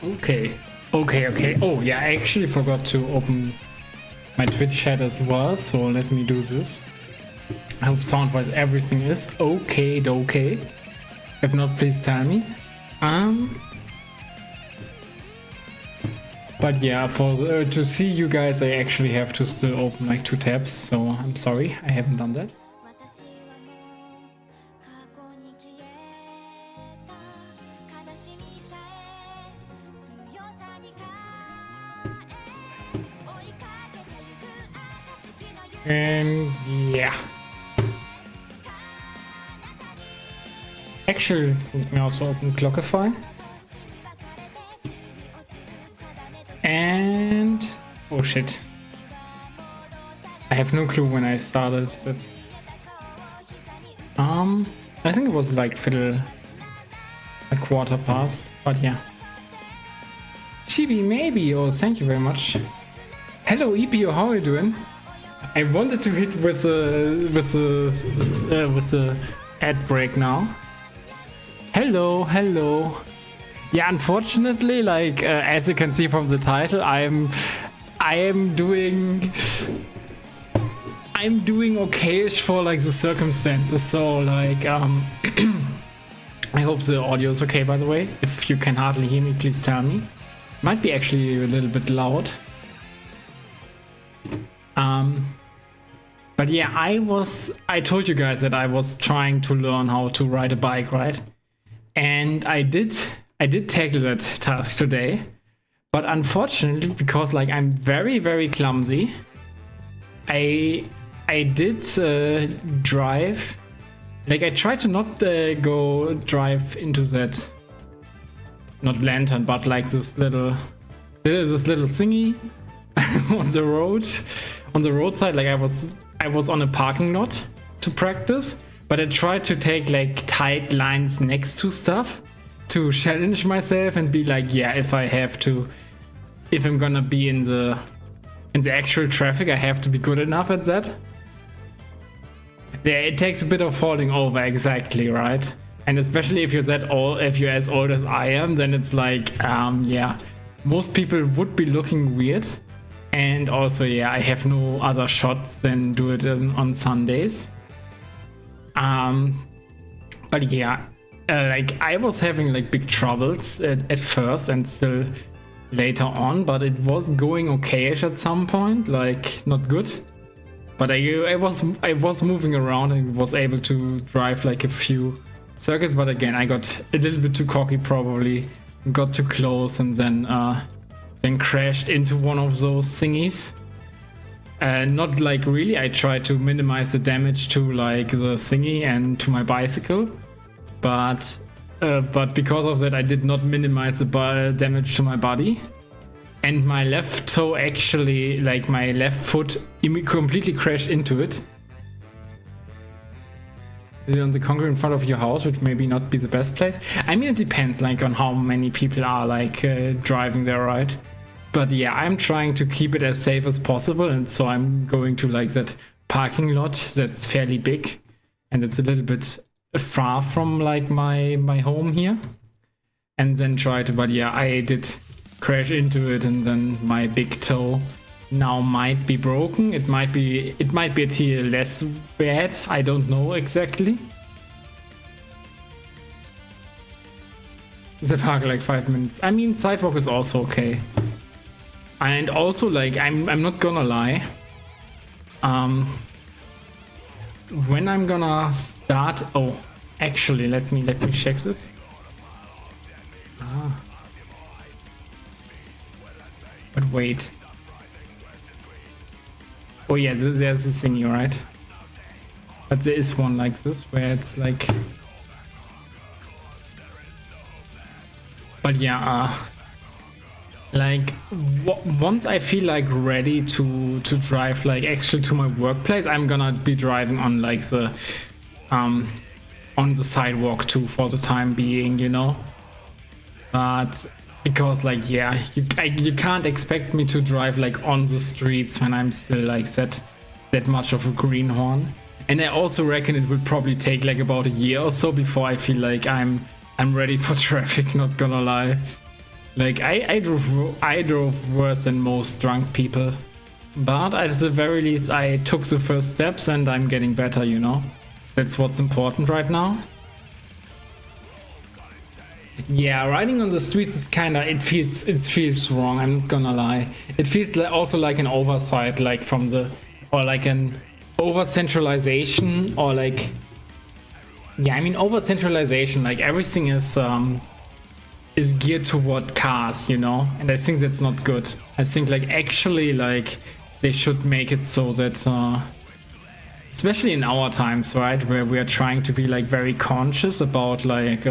Okay. Oh yeah, I actually forgot to open my Twitch chat as well, so let me do this. I hope sound-wise everything is okay. If not, please tell me. But yeah, to see you guys, I actually have to still open like 2 tabs, so I'm sorry I haven't done that. And yeah. Actually, let me also open Clockify. And oh shit. I have no clue when I started it. I think it was like a quarter past, but yeah. Chibi, maybe. Oh, thank you very much. Hello, EPO, how are you doing? I wanted to hit with a ad break now. Hello. Yeah, unfortunately, like as you can see from the title, I am doing okayish for like the circumstances. So like I hope the audio is okay. By the way, if you can hardly hear me, please tell me. Might be actually a little bit loud. But yeah, I told you guys that I was trying to learn how to ride a bike, right? And I did tackle that task today. But unfortunately, because like I'm very, very clumsy, I did drive. Like I tried to not go drive into that, not lantern, but like this little thingy on the roadside. Like I was on a parking lot to practice, but I tried to take like tight lines next to stuff to challenge myself and be like, yeah, if I'm gonna be in the actual traffic, I have to be good enough at that. Yeah, it takes a bit of falling over, exactly, right? And especially if you're as old as I am, then it's like, yeah, most people would be looking weird. And also, yeah, I have no other shots than do it on Sundays. But yeah, like I was having like big troubles at first and still later on, but it was going okayish at some point, like not good. But I was moving around and was able to drive like a few circuits. But again, I got a little bit too cocky, probably got too close, and then crashed into one of those thingies. Not like really, I tried to minimize the damage to like the thingy and to my bicycle, but because of that I did not minimize the damage to my body. And my left toe actually, like my left foot completely crashed into it. On the concrete in front of your house, which maybe not be the best place. I mean, it depends like on how many people are like driving there, right? But yeah, I'm trying to keep it as safe as possible, and so I'm going to like that parking lot that's fairly big, and it's a little bit far from like my home here, and then try to. But yeah, I did crash into it, and then my big toe now might be broken. It might be a tier less bad. I don't know exactly. The park like 5 minutes. I mean, sidewalk is also okay. And also, like, I'm not gonna lie. When I'm gonna start. Oh, actually, let me check this. But wait. Oh yeah, there's this thingy, right? But there is one like this where it's like. But yeah, like once I feel like ready to drive like actually to my workplace, I'm gonna be driving on like the on the sidewalk too for the time being, you know. But because like yeah, you can't expect me to drive like on the streets when I'm still like that much of a greenhorn. And I also reckon it will probably take like about a year or so before I feel like I'm ready for traffic, not gonna lie. Like I drove worse than most drunk people, but at the very least I took the first steps and I'm getting better, you know. That's what's important right now. Yeah, riding on the streets is kinda, it feels wrong, I'm not gonna lie. It feels like also like an oversight, like from the, or like an over centralization, or like, yeah, I mean over centralization, like everything is geared toward cars, you know, and I think that's not good. I think like actually like they should make it so that especially in our times, right, where we are trying to be like very conscious about like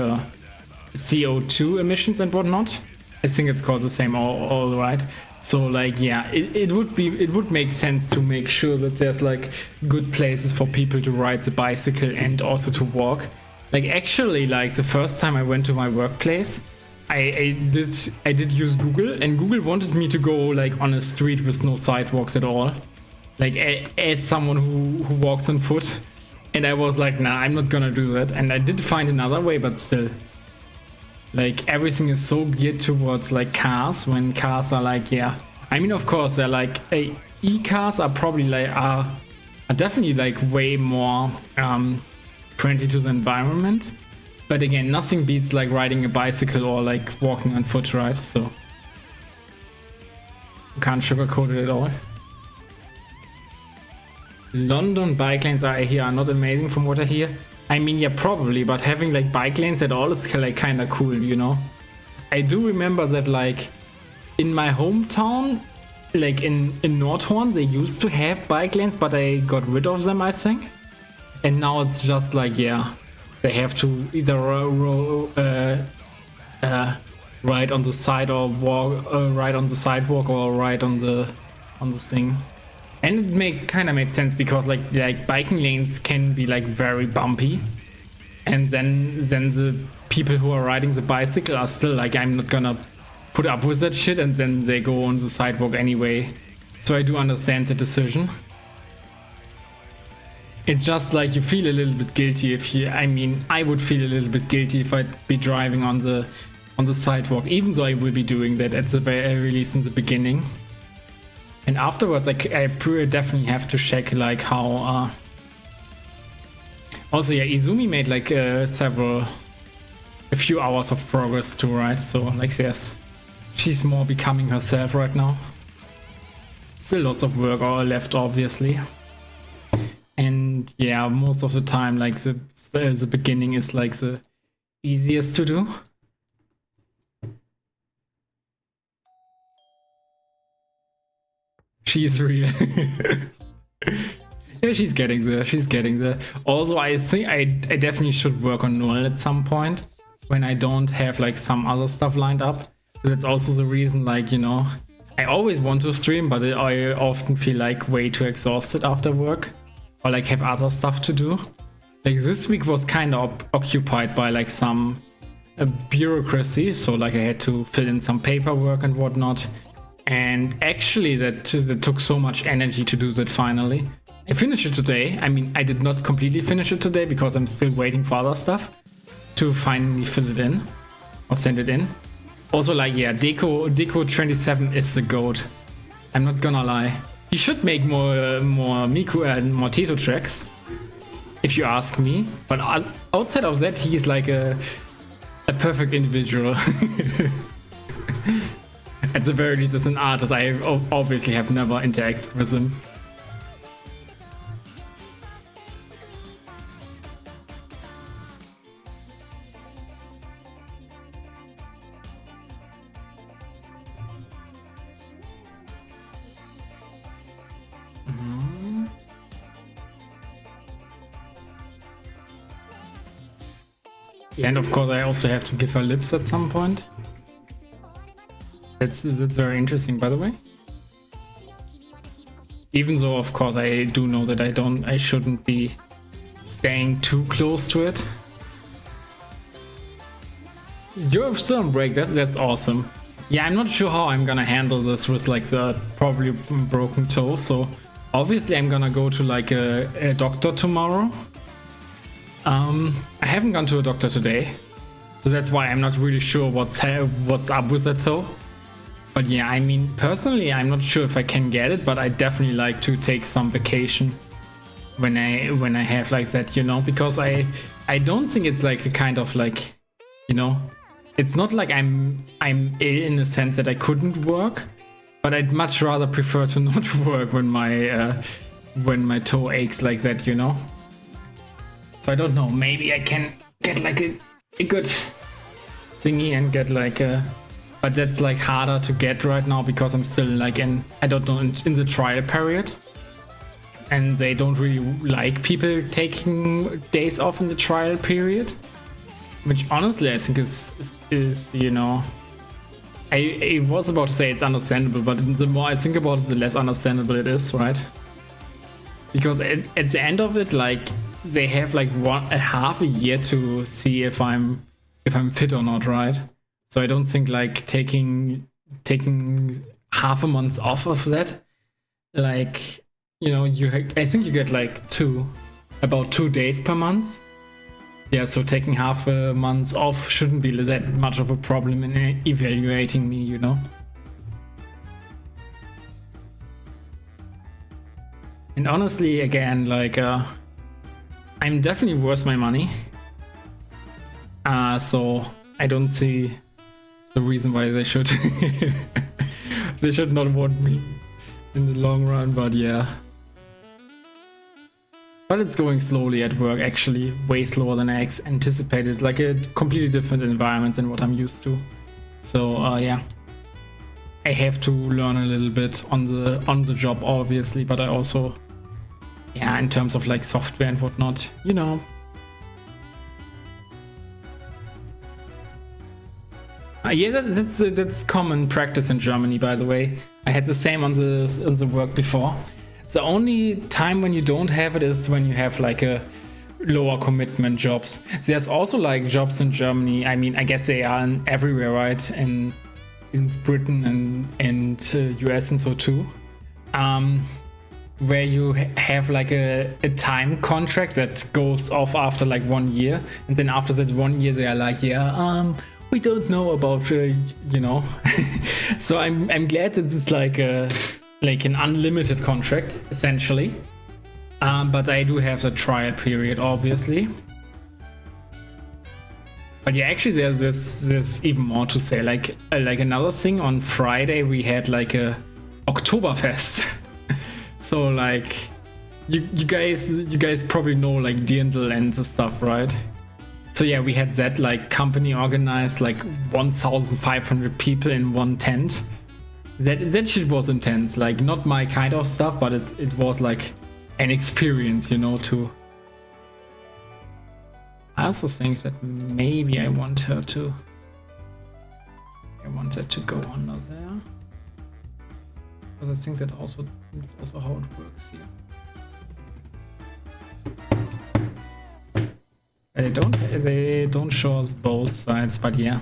CO2 emissions and whatnot. I think it's called the same, all right. So like, yeah, it would make sense to make sure that there's like good places for people to ride the bicycle and also to walk. Like actually, like the first time I went to my workplace, I did use Google, and Google wanted me to go like on a street with no sidewalks at all, like as someone who walks on foot, and I was like, nah, I'm not gonna do that. And I did find another way, but still, like everything is so geared towards like cars, when cars are like, yeah, I mean of course they're like e-cars are probably like are definitely like way more friendly to the environment, but again nothing beats like riding a bicycle or like walking on foot, right? So you can't sugarcoat it at all. London bike lanes are not amazing from what I hear. I mean, yeah, probably, but having like bike lanes at all is like kind of cool, you know. I do remember that like in my hometown, like in Nordhorn, they used to have bike lanes, but I got rid of them, I think. And now it's just like, yeah, they have to either ride on the side or walk, ride on the sidewalk or ride on the thing. And it kind of made sense because like biking lanes can be like very bumpy, and then the people who are riding the bicycle are still like, I'm not gonna put up with that shit, and then they go on the sidewalk anyway. So I do understand the decision. It's just like you feel a little bit guilty if you, I mean, I would feel a little bit guilty if I'd be driving on the sidewalk, even though I will be doing that at the very least in the beginning. And afterwards, I definitely have to check like how. Also, yeah, Izumi made like a few hours of progress too, right? So like, yes, she's more becoming herself right now. Still lots of work left, obviously. And yeah, most of the time, like the beginning is like the easiest to do. She's real. Yeah, she's getting there. She's getting there. Also, I think I definitely should work on Null at some point when I don't have like some other stuff lined up. So that's also the reason, like, you know, I always want to stream, but I often feel like way too exhausted after work, or like have other stuff to do. Like this week was kind of occupied by like some bureaucracy, so like I had to fill in some paperwork and whatnot. And actually that took so much energy to do that finally. I finished it today. I mean, I did not completely finish it today because I'm still waiting for other stuff to finally fill it in or send it in. Also, like, yeah, Deco 27 is the goat. I'm not gonna lie. He should make more Miku and more Teto tracks, if you ask me. But outside of that, he's like a perfect individual. At the very least, as an artist, I obviously have never interacted with him. Yeah, and of course, I also have to give her lips at some point. That's very interesting, by the way. Even though, of course, I do know that I shouldn't be staying too close to it. You're still on break. That's awesome. Yeah, I'm not sure how I'm gonna handle this with like the probably broken toe. So obviously, I'm gonna go to like a doctor tomorrow. I haven't gone to a doctor today. So that's why I'm not really sure what's up with that toe. But yeah, I mean, personally, I'm not sure if I can get it, but I definitely like to take some vacation when I have like that, you know, because I don't think it's like a kind of like, you know, it's not like I'm ill in the sense that I couldn't work, but I'd much rather prefer to not work when my toe aches like that, you know. So I don't know, maybe I can get like a good thingy and get like a, but that's like harder to get right now because I'm still like in the trial period, and they don't really like people taking days off in the trial period, which honestly I think is you know, I was about to say it's understandable, but the more I think about it, the less understandable it is, right? Because at the end of it, like, they have like half a year to see if I'm fit or not, right? So I don't think like taking half a month off of that, like, you know, I think you get like about 2 days per month. Yeah, so taking half a month off shouldn't be that much of a problem in evaluating me, you know. And honestly, again, like, I'm definitely worth my money. So I don't see the reason why they should they should not want me in the long run, but yeah. But it's going slowly at work, actually, way slower than I anticipated. Like a completely different environment than what I'm used to. So yeah, I have to learn a little bit on the job, obviously, but I also, yeah, in terms of like software and whatnot, you know. Yeah, that's common practice in Germany, by the way. I had the same on the work before. The only time when you don't have it is when you have like a lower commitment jobs. There's also like jobs in Germany. I mean, I guess they are everywhere, right? In Britain and US and so too. Where you have like a time contract that goes off after like 1 year, and then after that 1 year they are like, yeah, we don't know about you know. So I'm glad that it's like an unlimited contract essentially, but I do have the trial period, obviously. But yeah, actually there's even more to say. Like another thing, on Friday we had like a Oktoberfest. So like you guys probably know like Dirndl and the stuff, right? So yeah, we had that, like, company organized like 1,500 people in one tent. That shit was intense. Like, not my kind of stuff, but it was like an experience, you know, too. I also think that maybe I want that to go under there. But I think that's also how it works here. They don't show us both sides, but yeah.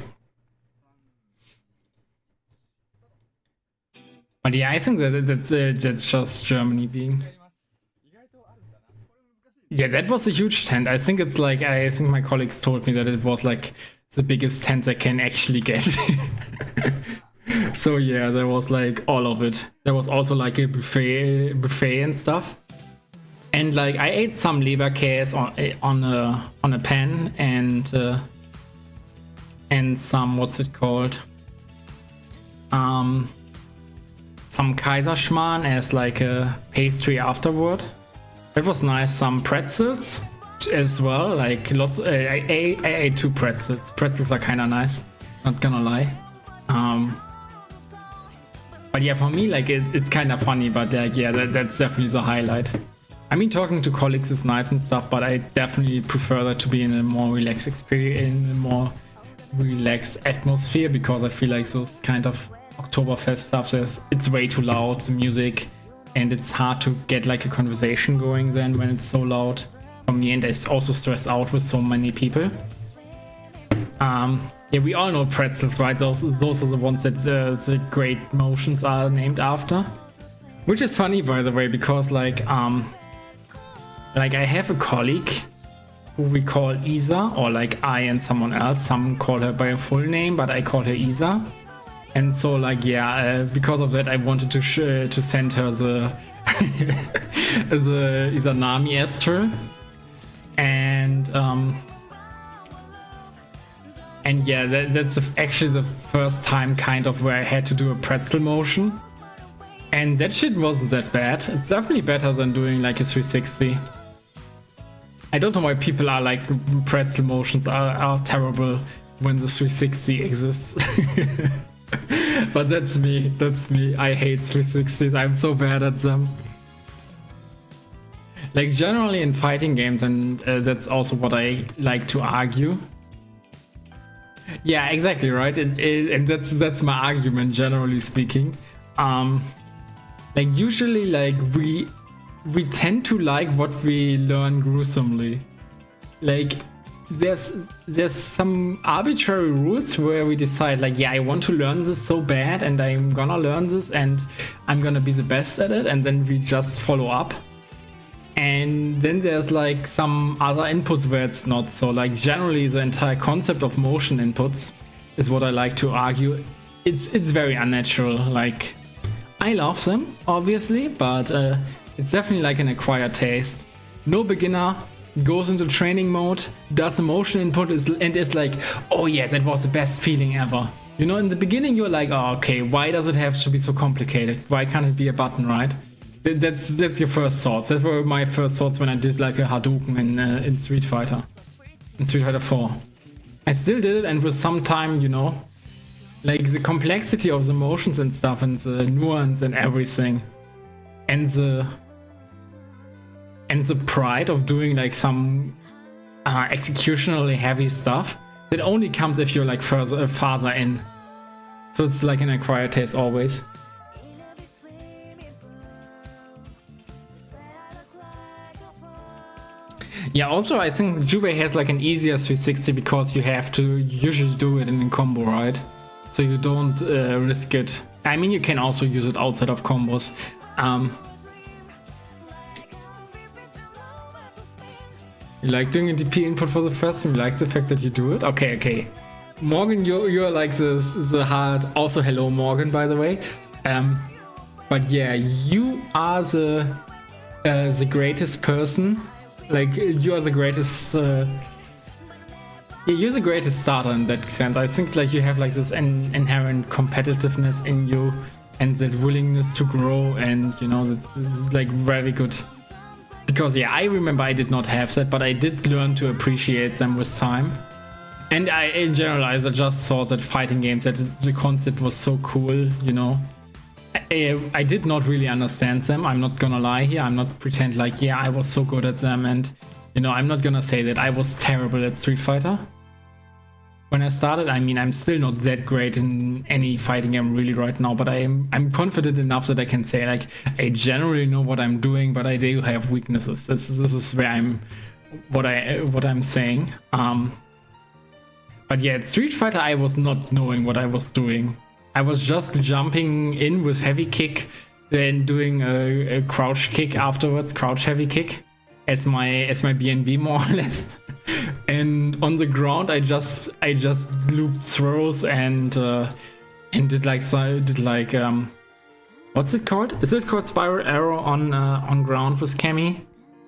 But yeah, I think that's just Germany being. Yeah, that was a huge tent. I think it's like, I think my colleagues told me that it was like the biggest tent I can actually get. So yeah, there was like all of it. There was also like a buffet and stuff. And like I ate some Leberkäse on a pan and some, what's it called? Some Kaiserschmarrn as like a pastry afterward. That was nice. Some pretzels as well. Like lots. I ate 2 pretzels. Pretzels are kind of nice. Not gonna lie. But yeah, for me, like it's kind of funny. But like, yeah, that's definitely the highlight. I mean, talking to colleagues is nice and stuff, but I definitely prefer that to be in a more relaxed experience, in a more relaxed atmosphere, because I feel like those kind of Oktoberfest stuff, it's way too loud, the music, and it's hard to get like a conversation going then when it's so loud for me, and I also stress out with so many people. Yeah, we all know pretzels, right? Those are the ones that the great motions are named after, which is funny, by the way, because like I have a colleague who we call Isa, or like I and someone else. Some call her by a full name, but I call her Isa. And so like, yeah, because of that, I wanted to send her the the Izanami Astral. And yeah, that's actually the first time kind of where I had to do a pretzel motion. And that shit wasn't that bad. It's definitely better than doing like a 360. I don't know why people are like, pretzel motions are terrible when the 360 exists. But that's me, I hate 360s, I'm so bad at them. Like generally in fighting games, and that's also what I like to argue. Yeah, exactly, right? And that's my argument, generally speaking. Like usually, like we tend to like what we learn gruesomely. Like there's some arbitrary rules where we decide like, yeah, I want to learn this so bad, and I'm gonna learn this, and I'm gonna be the best at it, and then we just follow up. And then there's like some other inputs where it's not so. Like generally the entire concept of motion inputs is what I like to argue. It's very unnatural. Like I love them obviously, but it's definitely like an acquired taste. No beginner goes into training mode, does a motion input and is like, oh yeah, that was the best feeling ever. You know, in the beginning you're like, oh okay, why does it have to be so complicated? Why can't it be a button, right? That's your first thoughts. That were my first thoughts when I did like a Hadouken in Street Fighter 4. I still did it, and with some time, you know, like the complexity of the motions and stuff, and the nuance and everything, and the pride of doing like some executionally heavy stuff, that only comes if you're like farther in. So it's like an acquired taste always. Yeah, also I think Jubei has like an easier 360 because you have to usually do it in a combo, right? So you don't risk it. I mean, you can also use it outside of combos. You like doing a DP input for the first time? You like the fact that you do it? Okay. Morgan, you're like the hard... Also, hello Morgan, by the way. But yeah, you are the greatest person. Like, you are the greatest... you're the greatest starter in that sense. I think like you have like this inherent competitiveness in you, and that willingness to grow, and you know, that's like very good. Because yeah, I remember I did not have that, but I did learn to appreciate them with time. And in general, I just saw that fighting games, that the concept was so cool, you know. I did not really understand them, I'm not gonna lie here. I'm not pretend like, yeah, I was so good at them, and you know, I'm not gonna say that I was terrible at Street Fighter. When I started, I mean, I'm still not that great in any fighting game really right now, but I'm confident enough that I can say like, I generally know what I'm doing, but I do have weaknesses. This is where what I'm saying. But yeah, at Street Fighter, I was not knowing what I was doing. I was just jumping in with heavy kick, then doing a crouch kick afterwards, crouch heavy kick, as my BNB more or less. And on the ground, I just looped throws and did like what's it called? Is it called Spiral Arrow on ground with Cammy?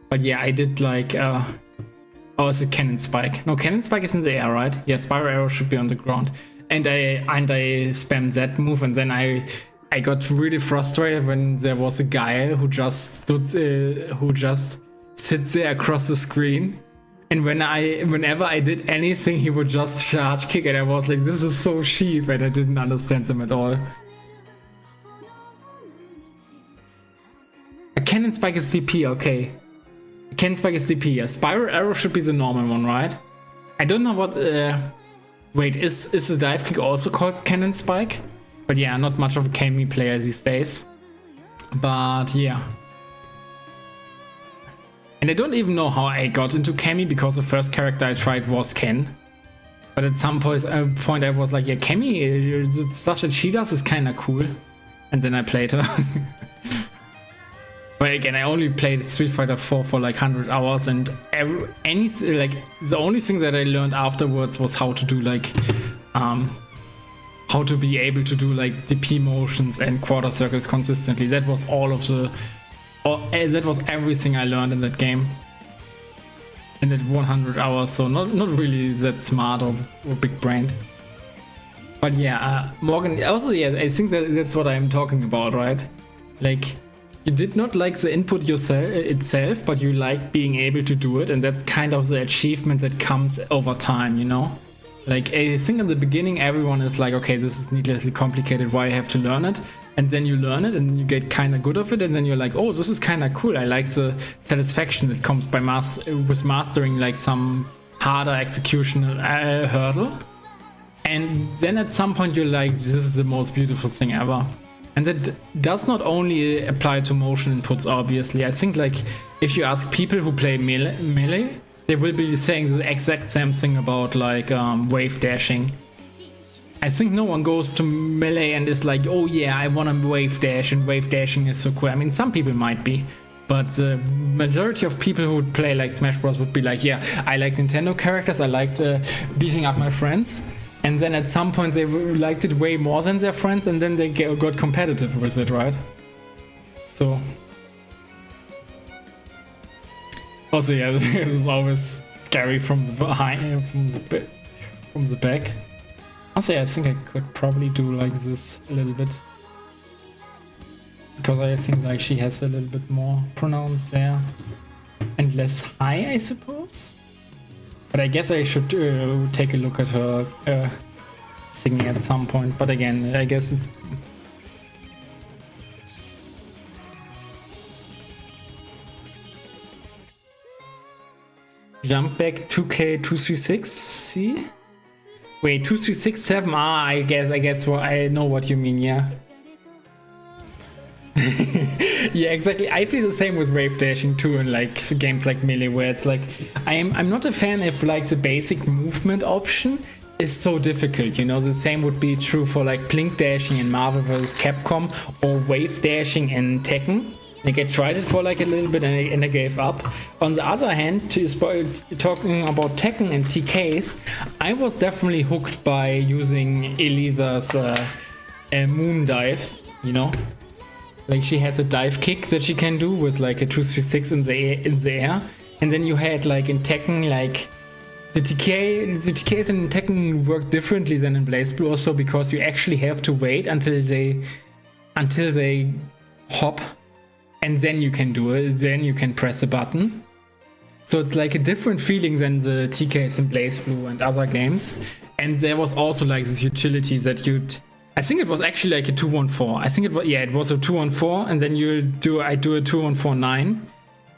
But yeah, I did like oh, is it Cannon Spike? No, Cannon Spike is in the air, right? Yeah, Spiral Arrow should be on the ground. And I spammed that move, and then I got really frustrated when there was a guy who just sits there across the screen. And whenever I did anything, he would just charge kick, and I was like, this is so cheap, and I didn't understand them at all. A Cannon Spike is DP, okay. A Cannon Spike is DP, yeah. Spiral Arrow should be the normal one, right? I don't know what... Wait, is the dive kick also called Cannon Spike? But yeah, not much of a Cammy player these days. But yeah. And I don't even know how I got into Cammy, because the first character I tried was Ken. But at some point I was like, yeah, Cammy, stuff that she does is kinda cool. And then I played her. But again, I only played Street Fighter 4 for like 100 hours, and the only thing that I learned afterwards was how to do like how to be able to do like DP motions and quarter circles consistently. That was that was everything I learned in that game. In that 100 hours, so not really that smart or big brained. But yeah, Morgan, also, yeah, I think that's what I'm talking about, right? Like, you did not like the input itself, but you like being able to do it, and that's kind of the achievement that comes over time, you know? Like, I think in the beginning, everyone is like, okay, this is needlessly complicated, why I have to learn it? And then you learn it, and you get kind of good of it, and then you're like, oh, this is kind of cool. I like the satisfaction that comes by with mastering like some harder executional hurdle. And then at some point you're like, this is the most beautiful thing ever. And that does not only apply to motion inputs, obviously. I think like if you ask people who play melee, they will be saying the exact same thing about like wave dashing. I think no one goes to melee and is like, oh yeah, I want to wave dash, and wave dashing is so cool. I mean, some people might be, but the majority of people who would play like Smash Bros would be like, yeah, I like Nintendo characters, I liked beating up my friends. And then at some point they liked it way more than their friends, and then they got competitive with it, right? So also, yeah, this is always scary from the behind, from the back. Also, yeah, I think I could probably do like this a little bit, because I think like she has a little bit more pronounced there and less high, I suppose. But I guess I should take a look at her singing at some point. But again, I guess it's... Jump back 2K 236, see? Wait, 2367, I guess what I know what you mean, yeah. Yeah, exactly. I feel the same with wave dashing too in like games like Melee, where it's like I'm not a fan if like the basic movement option is so difficult, you know. The same would be true for like blink dashing in Marvel vs. Capcom or wave dashing in Tekken. Like I tried it for like a little bit and I gave up. On the other hand, talking about Tekken and TKs, I was definitely hooked by using Elisa's moon dives, you know. Like she has a dive kick that she can do with like a 236 in the air, and then you had like in Tekken like the TKs in Tekken work differently than in BlazBlue also, because you actually have to wait until they hop, and then you can do it. Then you can press a button. So it's like a different feeling than the TKs in BlazBlue and other games. And there was also like this utility that I think it was actually like a 214. I think it was a 214, and then I do a 2149.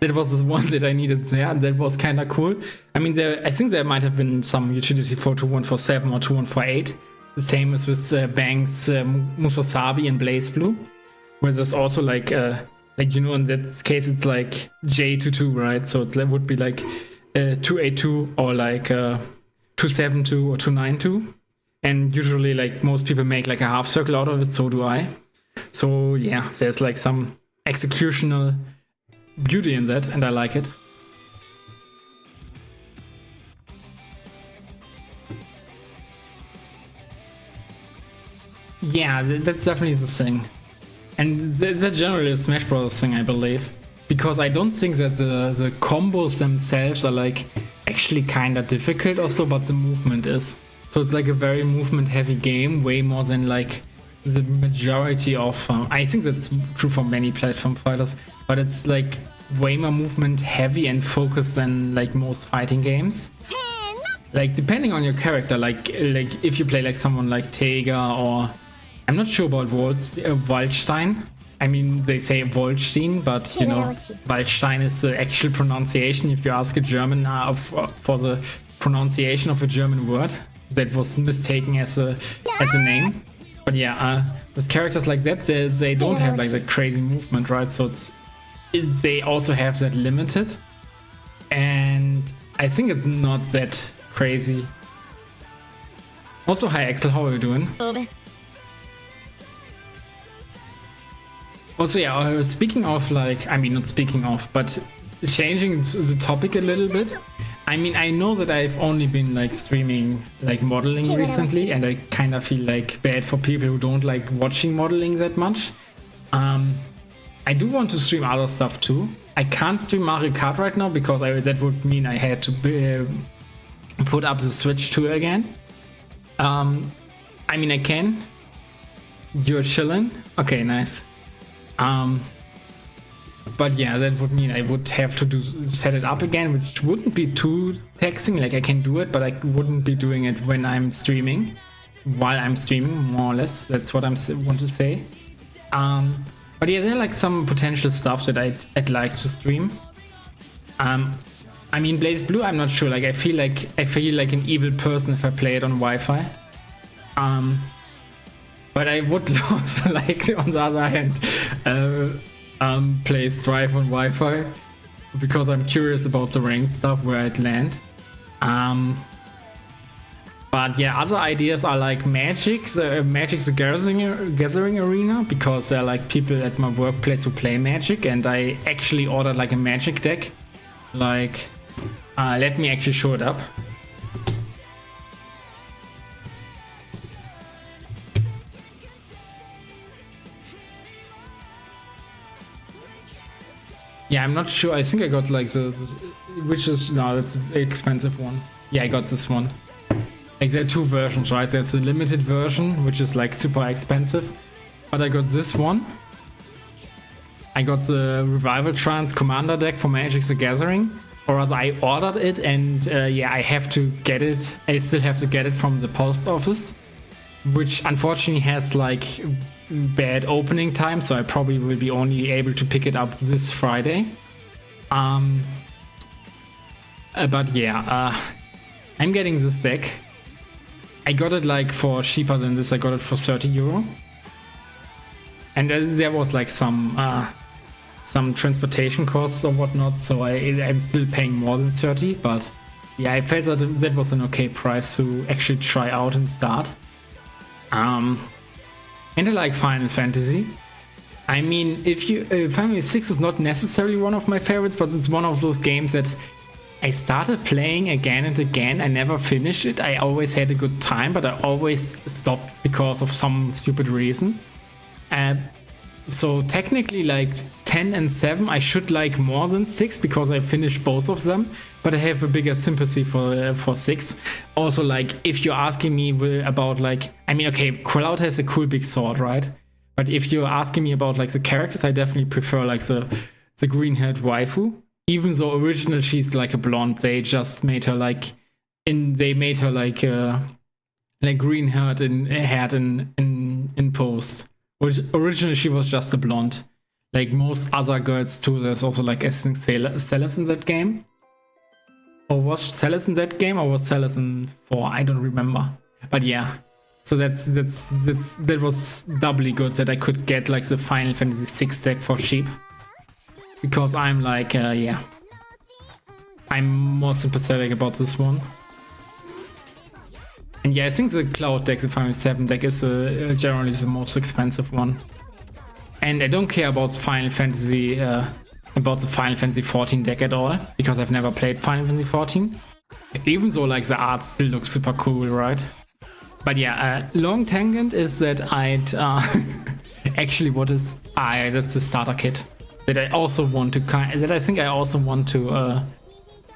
That was the one that I needed there, and that was kind of cool. I mean, I think there might have been some utility for 2147 or 2148. The same as with Bang's Musasabi in BlazBlue, where there's also like you know, in that case it's like J22, right? So that would be like 282 or like 272 or 292. And usually, like, most people make like a half circle out of it, so do I. So yeah, there's like some executional beauty in that, and I like it. Yeah, that's definitely the thing. And that's generally a Smash Bros. Thing, I believe. Because I don't think that the combos themselves are like actually kind of difficult also, but the movement is. So it's like a very movement heavy game, way more than like the majority of, I think that's true for many platform fighters, but it's like way more movement heavy and focused than like most fighting games. Like depending on your character, like if you play like someone like Tega, or I'm not sure about Waldstein. I mean, they say Wolstein, but you know, Waldstein is the actual pronunciation if you ask a German for the pronunciation of a German word that was mistaken as a name. But yeah, with characters like that, they don't have like that crazy movement, right? So they also have that limited, and I think it's not that crazy. Also, hi Axel, how are you doing? Also, yeah, speaking of, like, I mean, not speaking of, but changing the topic a little bit. I mean, I know that I've only been like streaming like modeling recently, and I kind of feel like bad for people who don't like watching modeling that much. I do want to stream other stuff too. I can't stream Mario Kart right now because that would mean I had to put up the Switch 2 again. I mean, I can. You're chilling? Okay, nice. But yeah, that would mean I would have to set it up again, which wouldn't be too taxing. Like, I can do it, but I wouldn't be doing it when I'm streaming. While I'm streaming, more or less. That's what I want to say. But yeah, there are like some potential stuff that I'd like to stream. I mean, Blaze Blue, I'm not sure. Like, I feel like an evil person if I play it on Wi-Fi. But I would also like, on the other hand, play Strive on Wi-Fi because I'm curious about the ranked stuff, where I'd land. But yeah, other ideas are like Magic's the Gathering Arena, because there are like people at my workplace who play Magic, and I actually ordered like a Magic deck. Like, let me actually show it up. Yeah, I'm not sure. I think I got like this, which is, no, that's an expensive one. Yeah, I got this one. Like, there are two versions, right? There's the limited version, which is like super expensive. But I got this one. I got the Revival Trance Commander deck for Magic the Gathering. Or rather, I ordered it, and yeah, I have to get it. I still have to get it from the post office, which unfortunately has like bad opening time, so I probably will be only able to pick it up this Friday. But yeah, I'm getting this deck. I got it like for cheaper than this. I got it for 30 euro. And there was like some transportation costs or whatnot, so I'm still paying more than 30, but yeah, I felt that was an okay price to actually try out and start. And I like Final Fantasy. I mean, Final Fantasy 6 is not necessarily one of my favorites, but it's one of those games that I started playing again and again. I never finished it. I always had a good time, but I always stopped because of some stupid reason. So technically, like 10 and 7, I should like more than 6 because I finished both of them. But I have a bigger sympathy for 6. Also, like, if you're asking me about, like, I mean, okay, Cloud has a cool big sword, right? But if you're asking me about like the characters, I definitely prefer like the green-haired waifu. Even though originally she's like a blonde, they just made her like green-haired in post. Which originally she was just a blonde. Like most other girls too. There's also like Celes in that game. Or was Celes in that game, or was Celes in 4? I don't remember. But yeah. So that was doubly good that I could get like the Final Fantasy 6 deck for cheap. Because I'm like, yeah. I'm more sympathetic about this one. And yeah, I think the Cloud deck, the Final 7 deck, is generally the most expensive one. And I don't care about the Final Fantasy 14 deck at all, because I've never played Final Fantasy 14. Even though like the art still looks super cool, right? But yeah, long tangent is that I'd actually that's the starter kit that I also want to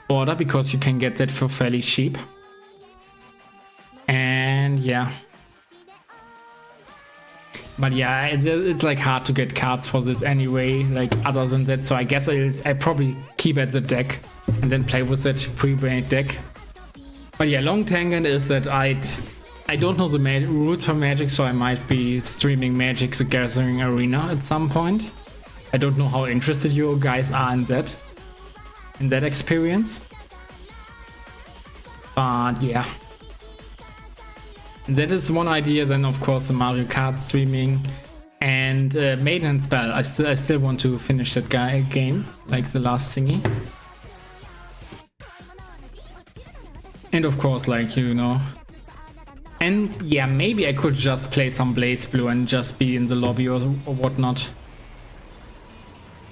order, because you can get that for fairly cheap. And yeah. But yeah, it's like hard to get cards for this anyway, like other than that. So I guess I probably keep at the deck and then play with that pre-made deck. But yeah, long tangent is that I don't know the rules for Magic, so I might be streaming Magic the Gathering Arena at some point. I don't know how interested you guys are in that experience. But yeah. That is one idea. Then of course the Mario Kart streaming and Maiden and Spell. I still want to finish that game, like the last thingy. And of course, like, you know. And yeah, maybe I could just play some Blaze Blue and just be in the lobby or whatnot.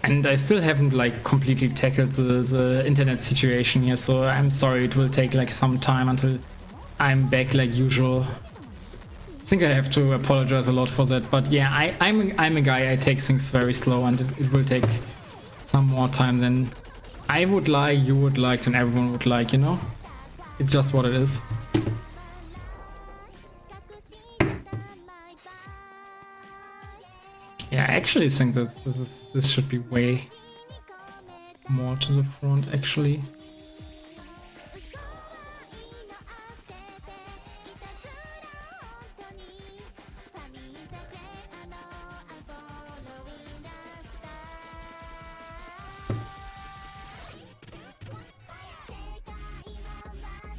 And I still haven't like completely tackled the internet situation here, so I'm sorry it will take like some time until I'm back like usual. I think I have to apologize a lot for that, but yeah, I'm a guy, I take things very slow, and it will take some more time than I would like, you would like, and everyone would like, you know? It's just what it is. Yeah, I actually think that this should be way more to the front, actually.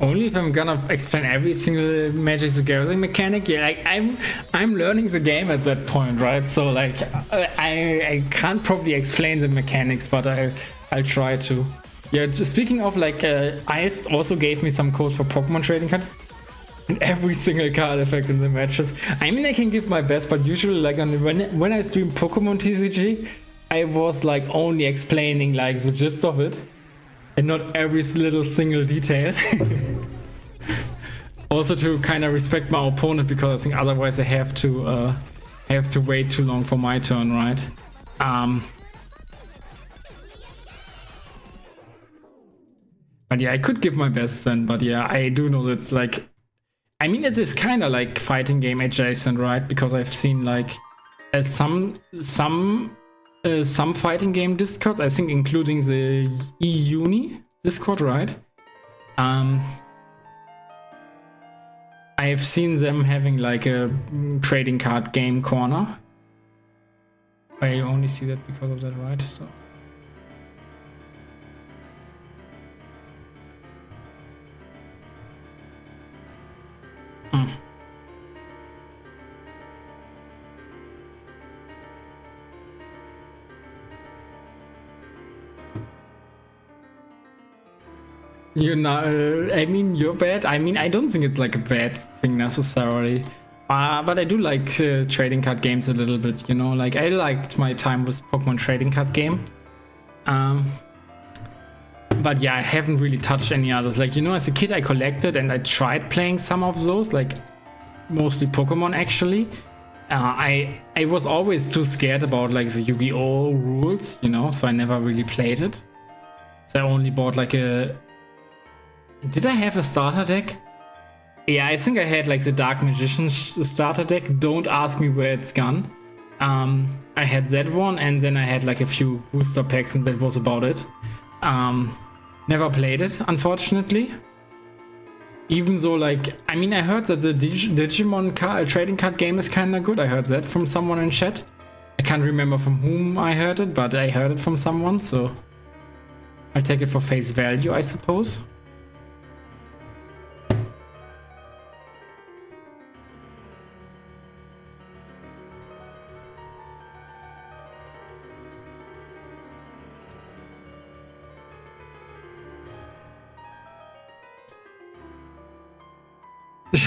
Only if I'm gonna explain every single Magic the Gathering mechanic. Yeah, like I'm learning the game at that point, right? So like I can't probably explain the mechanics, but I'll try to. Yeah, just speaking of like, Ice also gave me some codes for Pokemon trading card. And every single card effect in the matches. I mean, I can give my best, but usually like when I stream Pokemon TCG, I was like only explaining like the gist of it. And not every little single detail. Also to kind of respect my opponent, because I think otherwise I have to wait too long for my turn, right? But yeah, I could give my best then. But yeah, I do know that it's like, I mean, it is kind of like fighting game adjacent, right? Because I've seen like some fighting game discords, I think including the UNI discord, right? I've seen them having like a trading card game corner. I only see that because of that, right? So. You know, I mean, you're bad. I mean, I don't think it's like a bad thing necessarily. But I do like trading card games a little bit, you know? Like, I liked my time with Pokemon trading card game. But yeah, I haven't really touched any others. Like, you know, as a kid I collected and I tried playing some of those, like mostly Pokemon actually. I was always too scared about like the Yu-Gi-Oh rules, you know? So I never really played it. So I only bought like a... Did I have a starter deck? Yeah, I think I had like the Dark Magician starter deck. Don't ask me where it's gone. I had that one, and then I had like a few booster packs, and that was about it. Never played it, unfortunately. Even though, like, I mean, I heard that the Digimon trading card game is kind of good. I heard that from someone in chat. I can't remember from whom I heard it, but I heard it from someone, so I'll take it for face value, I suppose.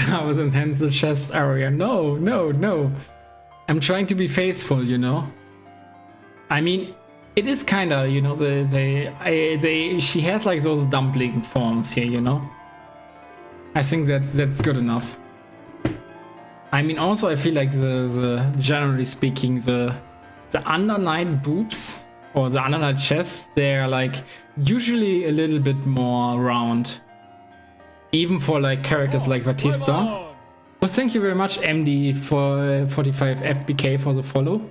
I was intense the chest area. No. I'm trying to be faithful, you know. I mean, it is kind of, you know, she has like those dumpling forms here, you know. I think that's good enough. I mean, also I feel like the generally speaking the Undernight boobs or the Undernight chests, they're like usually a little bit more round. Even for like characters like Batista. Oh, thank you very much, MD, for 45 FBK for the follow.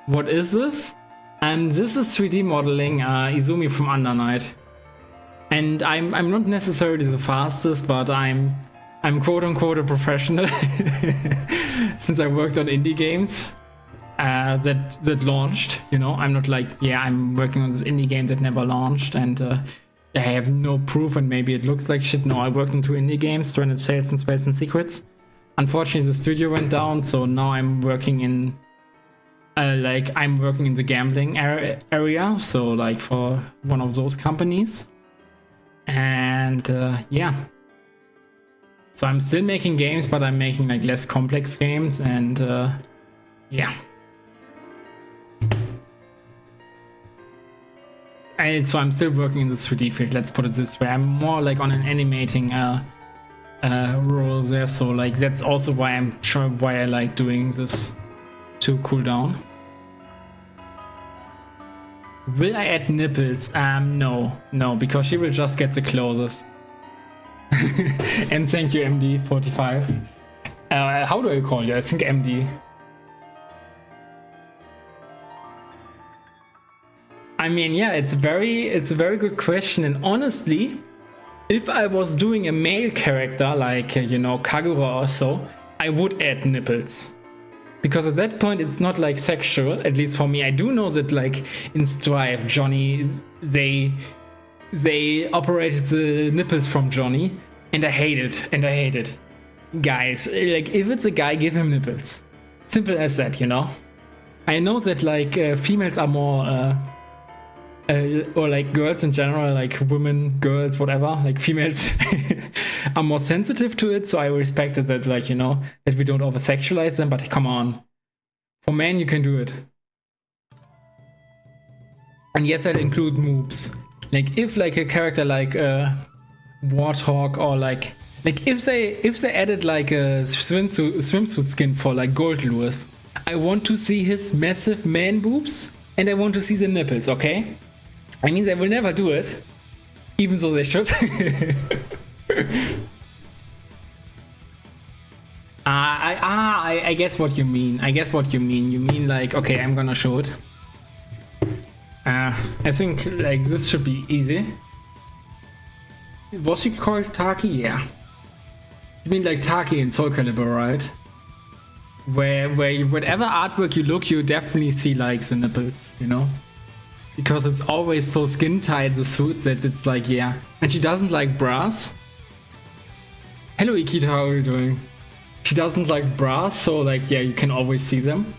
What is this? This is 3D modeling Izumi from Undernight. And I'm not necessarily the fastest, but I'm quote unquote a professional since I worked on indie games that launched. You know, I'm not like, yeah, I'm working on this indie game that never launched, and I have no proof, and maybe it looks like shit. No, I worked on 2 indie games, Stranded Sales and Spells and Secrets. Unfortunately, the studio went down, so now I'm working in I'm working in the gambling area, so like for one of those companies. And yeah. So I'm still making games, but I'm making like less complex games, and yeah. So I'm still working in the 3D field, let's put it this way. I'm more like on an animating role there, so like that's also why I like doing this to cool down. Will I add nipples? No, because she will just get the clothes. And thank you, MD45. How do I call you? I think MD. I mean, yeah, it's a very good question, and honestly, if I was doing a male character like you know, Kagura or so, I would add nipples. Because at that point it's not like sexual, at least for me. I do know that like in Strive, Johnny, they operated the nipples from Johnny, and I hate it. Guys, like if it's a guy, give him nipples. Simple as that, you know. I know that like females are more or like girls in general, like women, girls, whatever, like females are more sensitive to it, so I respected that, like, you know, that we don't over sexualize them, but come on, for men you can do it. And yes, I'd include moobs. Like if like a character like Warthog, or like if they added like a swimsuit skin for like Gold Lewis, I want to see his massive man boobs, and I want to see the nipples, okay? I mean, they will never do it, even though they should. I guess what you mean. You mean like, okay, I'm gonna show it. I think like this should be easy. Was she called Taki? Yeah. You mean like Taki in Soul Calibur, right? Where whatever artwork you look, you definitely see like the nipples, you know? Because it's always so skin tight, the suit, that it's like, yeah. And she doesn't like bras. Hello Ikita, how are you doing? She doesn't like bras, so like, yeah, you can always see them.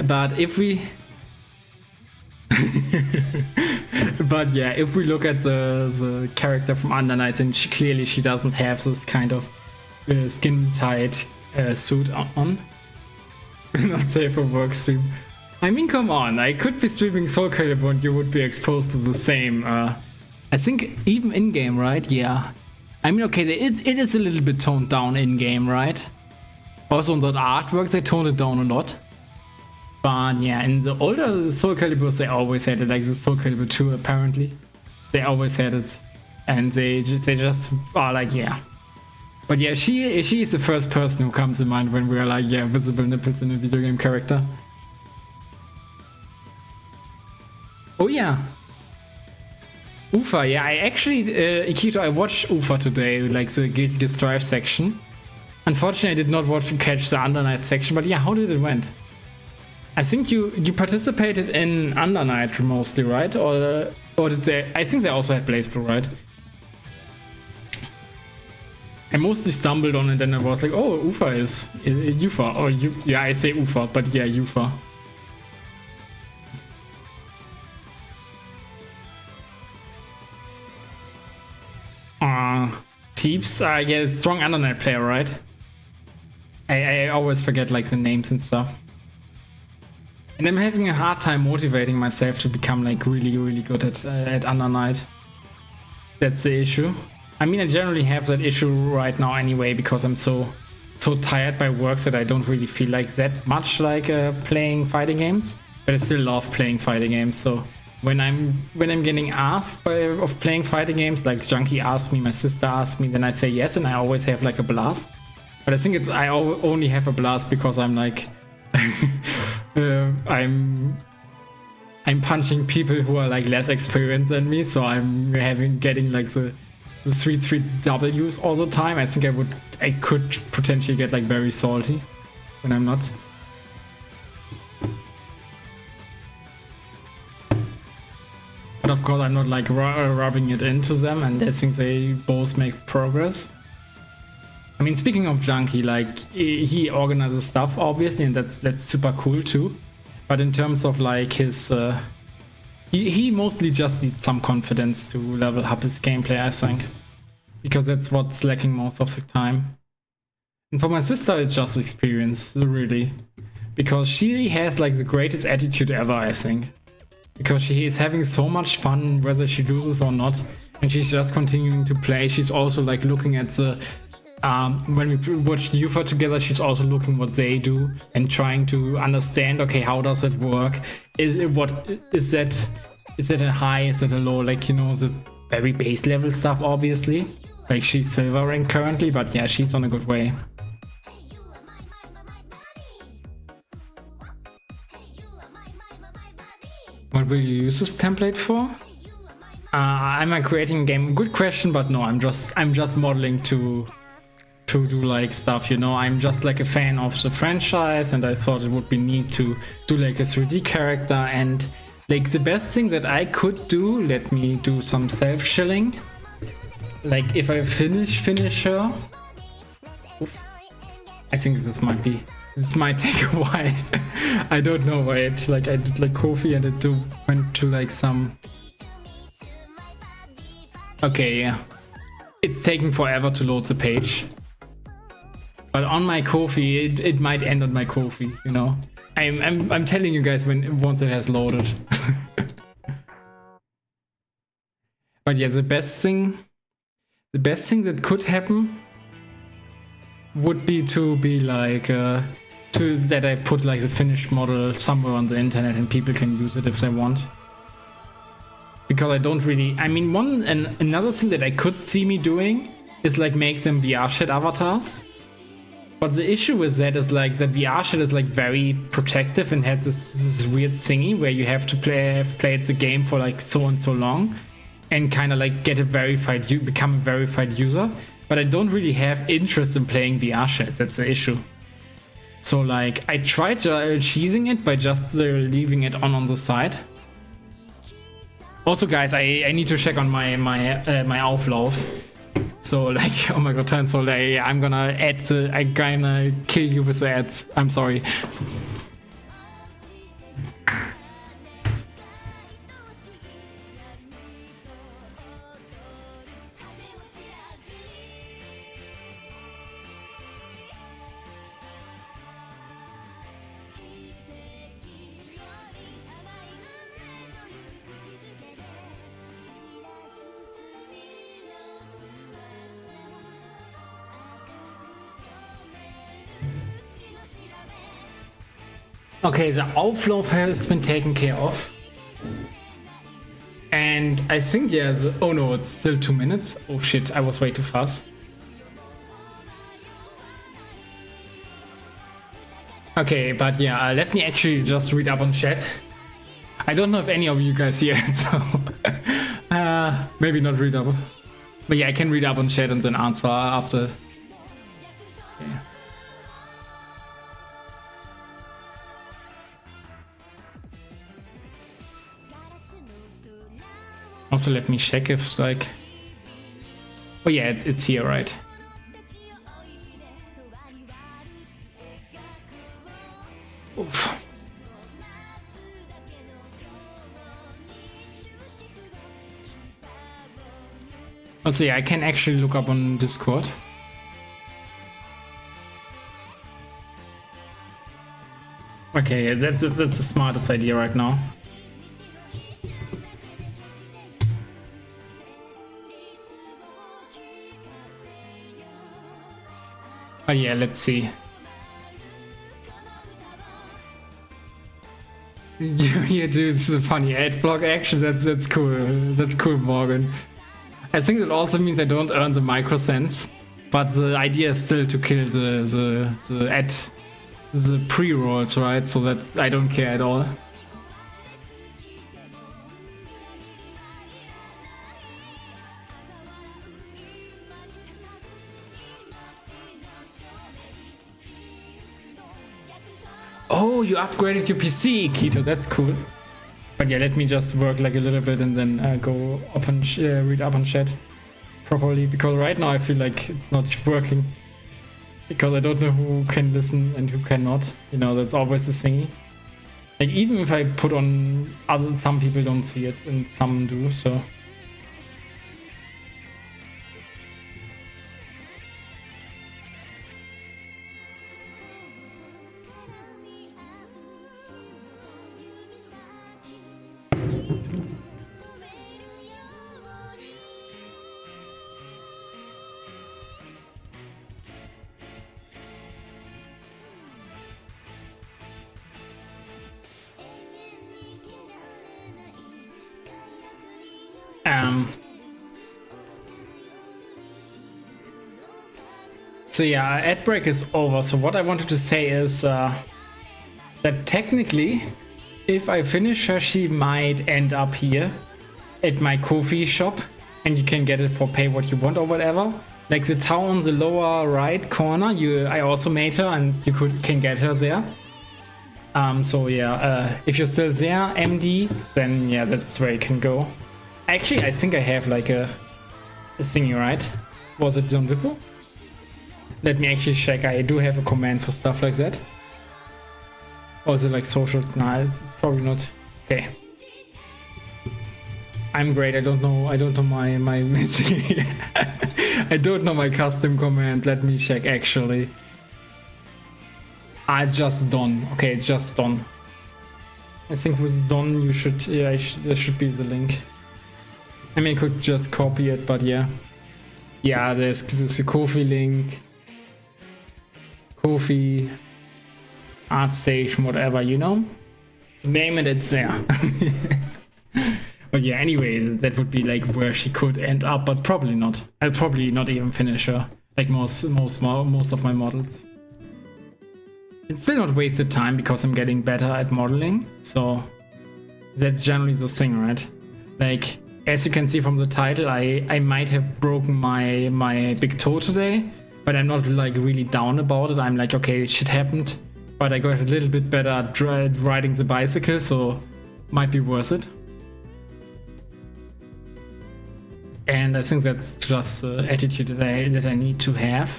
But if we... But yeah, if we look at the character from Under Night, then she doesn't have this kind of skin tight suit on. Not safe for work stream. I mean, come on, I could be streaming Soul Calibur and you would be exposed to the same. I think even in-game, right? Yeah. I mean, okay, it is a little bit toned down in-game, right? Also on that artwork, they toned it down a lot. But yeah, in the older Soul Caliburs, they always had it, like the Soul Calibur 2, apparently. They always had it. And they just are like, yeah. But yeah, she is the first person who comes in mind when we are like, yeah, visible nipples in a video game character. Oh yeah, Ufa, yeah, I actually, Ikito, I watched Ufa today, like the Guilty Gear Strive section. Unfortunately, I did not catch the Under Night section, but yeah, how did it went? I think you participated in Under Night mostly, right? Or did they, I think they also had Blaze Blue, right? I mostly stumbled on it and I was like, oh, Ufa is Ufa, or yeah, I say Ufa, but yeah, Ufa. Teeps, yeah, strong Under Night player, right? I always forget like the names and stuff. And I'm having a hard time motivating myself to become like really good at Under Night. That's the issue. I mean, I generally have that issue right now anyway, because I'm so tired by work that I don't really feel like that much like playing fighting games. But I still love playing fighting games, so when I'm getting asked of playing fighting games, like Junkie asked me, my sister asked me, then I say yes, and I always have like a blast. But I think I only have a blast because I'm like I'm punching people who are like less experienced than me, so I'm getting like the sweet W's all the time. I think I could potentially get like very salty when I'm not. But of course I'm not like rubbing it into them, and I think they both make progress. I mean, speaking of Junkie, like he organizes stuff obviously, and that's super cool too. But in terms of like his he mostly just needs some confidence to level up his gameplay, I think. Because that's what's lacking most of the time. And for my sister, it's just experience, really. Because she has like the greatest attitude ever, I think. because she is having so much fun whether she loses or not, and she's just continuing to play. She's also like looking at the when we watched UFA together, she's also looking what they do and trying to understand, okay, how does it work? Is it a high, is it a low, like, you know, the very base level stuff, obviously. Like, she's silver rank currently, but yeah, she's on a good way. What will you use this template for? Am I creating a game? Good question, but no, I'm just modeling to do like stuff, you know. I'm just like a fan of the franchise, and I thought it would be neat to do like a 3D character. And like the best thing that I could do, let me do some self-shilling. Like if I finish her. Oof. I think this might take a while. I don't know why I did like Kofi and it went to like some. Okay, yeah. It's taking forever to load the page. But on my Kofi, it might end on my Kofi, you know. I'm telling you guys once it has loaded. But yeah, the best thing that could happen would be to be like that I put like the finished model somewhere on the internet and people can use it if they want. Because I don't really, I mean, another thing that I could see me doing is like make some VR chat avatars. But the issue with that is like that VR chat is like very protective and has this weird thingy where you have played the game for like so and so long and kind of like become a verified user. But I don't really have interest in playing VR chat. That's the issue. So like I tried cheesing it by just leaving it on the side. Also, guys, I need to check on my Auflauf. So like, oh my god, turn so late. I'm gonna kill you with the ads. I'm sorry. Okay, the outflow has been taken care of. And I think, yeah, oh no, it's still 2 minutes. Oh shit, I was way too fast. Okay, but yeah, let me actually just read up on chat. I don't know if any of you guys hear it, so maybe not read up. But yeah, I can read up on chat and then answer after. Okay. Also, let me check if like. Oh yeah, it's here, right? Oof. Also, yeah, I can actually look up on Discord. Okay, that's the smartest idea right now. Oh yeah, let's see. You do the funny ad block action. That's cool. That's cool, Morgan. I think that also means I don't earn the microcents, but the idea is still to kill the pre-rolls, right? So that I don't care at all. Oh, you upgraded your PC, Keto. That's cool. But yeah, let me just work like a little bit and then go up and read up on chat properly, because right now I feel like it's not working. Because I don't know who can listen and who cannot. You know, that's always the thingy. Like even if I put on some people don't see it and some do, so. So yeah, ad break is over. So what I wanted to say is that technically, if I finish her, she might end up here at my Ko-fi shop, and you can get it for pay what you want or whatever. Like the town on the lower right corner, I also made her, and you can get her there. So yeah, if you're still there, MD, then yeah, that's where you can go. Actually, I think I have like a thingy, right? Was it Don Vippo? Let me actually check. I do have a command for stuff like that. Or is it like socials? Nah, it's probably not. Okay. I'm great. I don't know my I don't know my custom commands. Let me check actually. I just done. Okay, just done. I think with done you should, yeah, there should be the link. I mean, I could just copy it, but yeah. Yeah, there's a Ko-fi link. Ko-fi, ArtStation, whatever, you know? Name it, it's there. But yeah, anyway, that would be like where she could end up, but probably not. I'll probably not even finish her, like most of my models. It's still not wasted time because I'm getting better at modeling, so that's generally the thing, right? Like, as you can see from the title, I might have broken my big toe today, but I'm not like really down about it. I'm like, okay, shit happened, but I got a little bit better at riding the bicycle, so might be worth it. And I think that's just the attitude that I need to have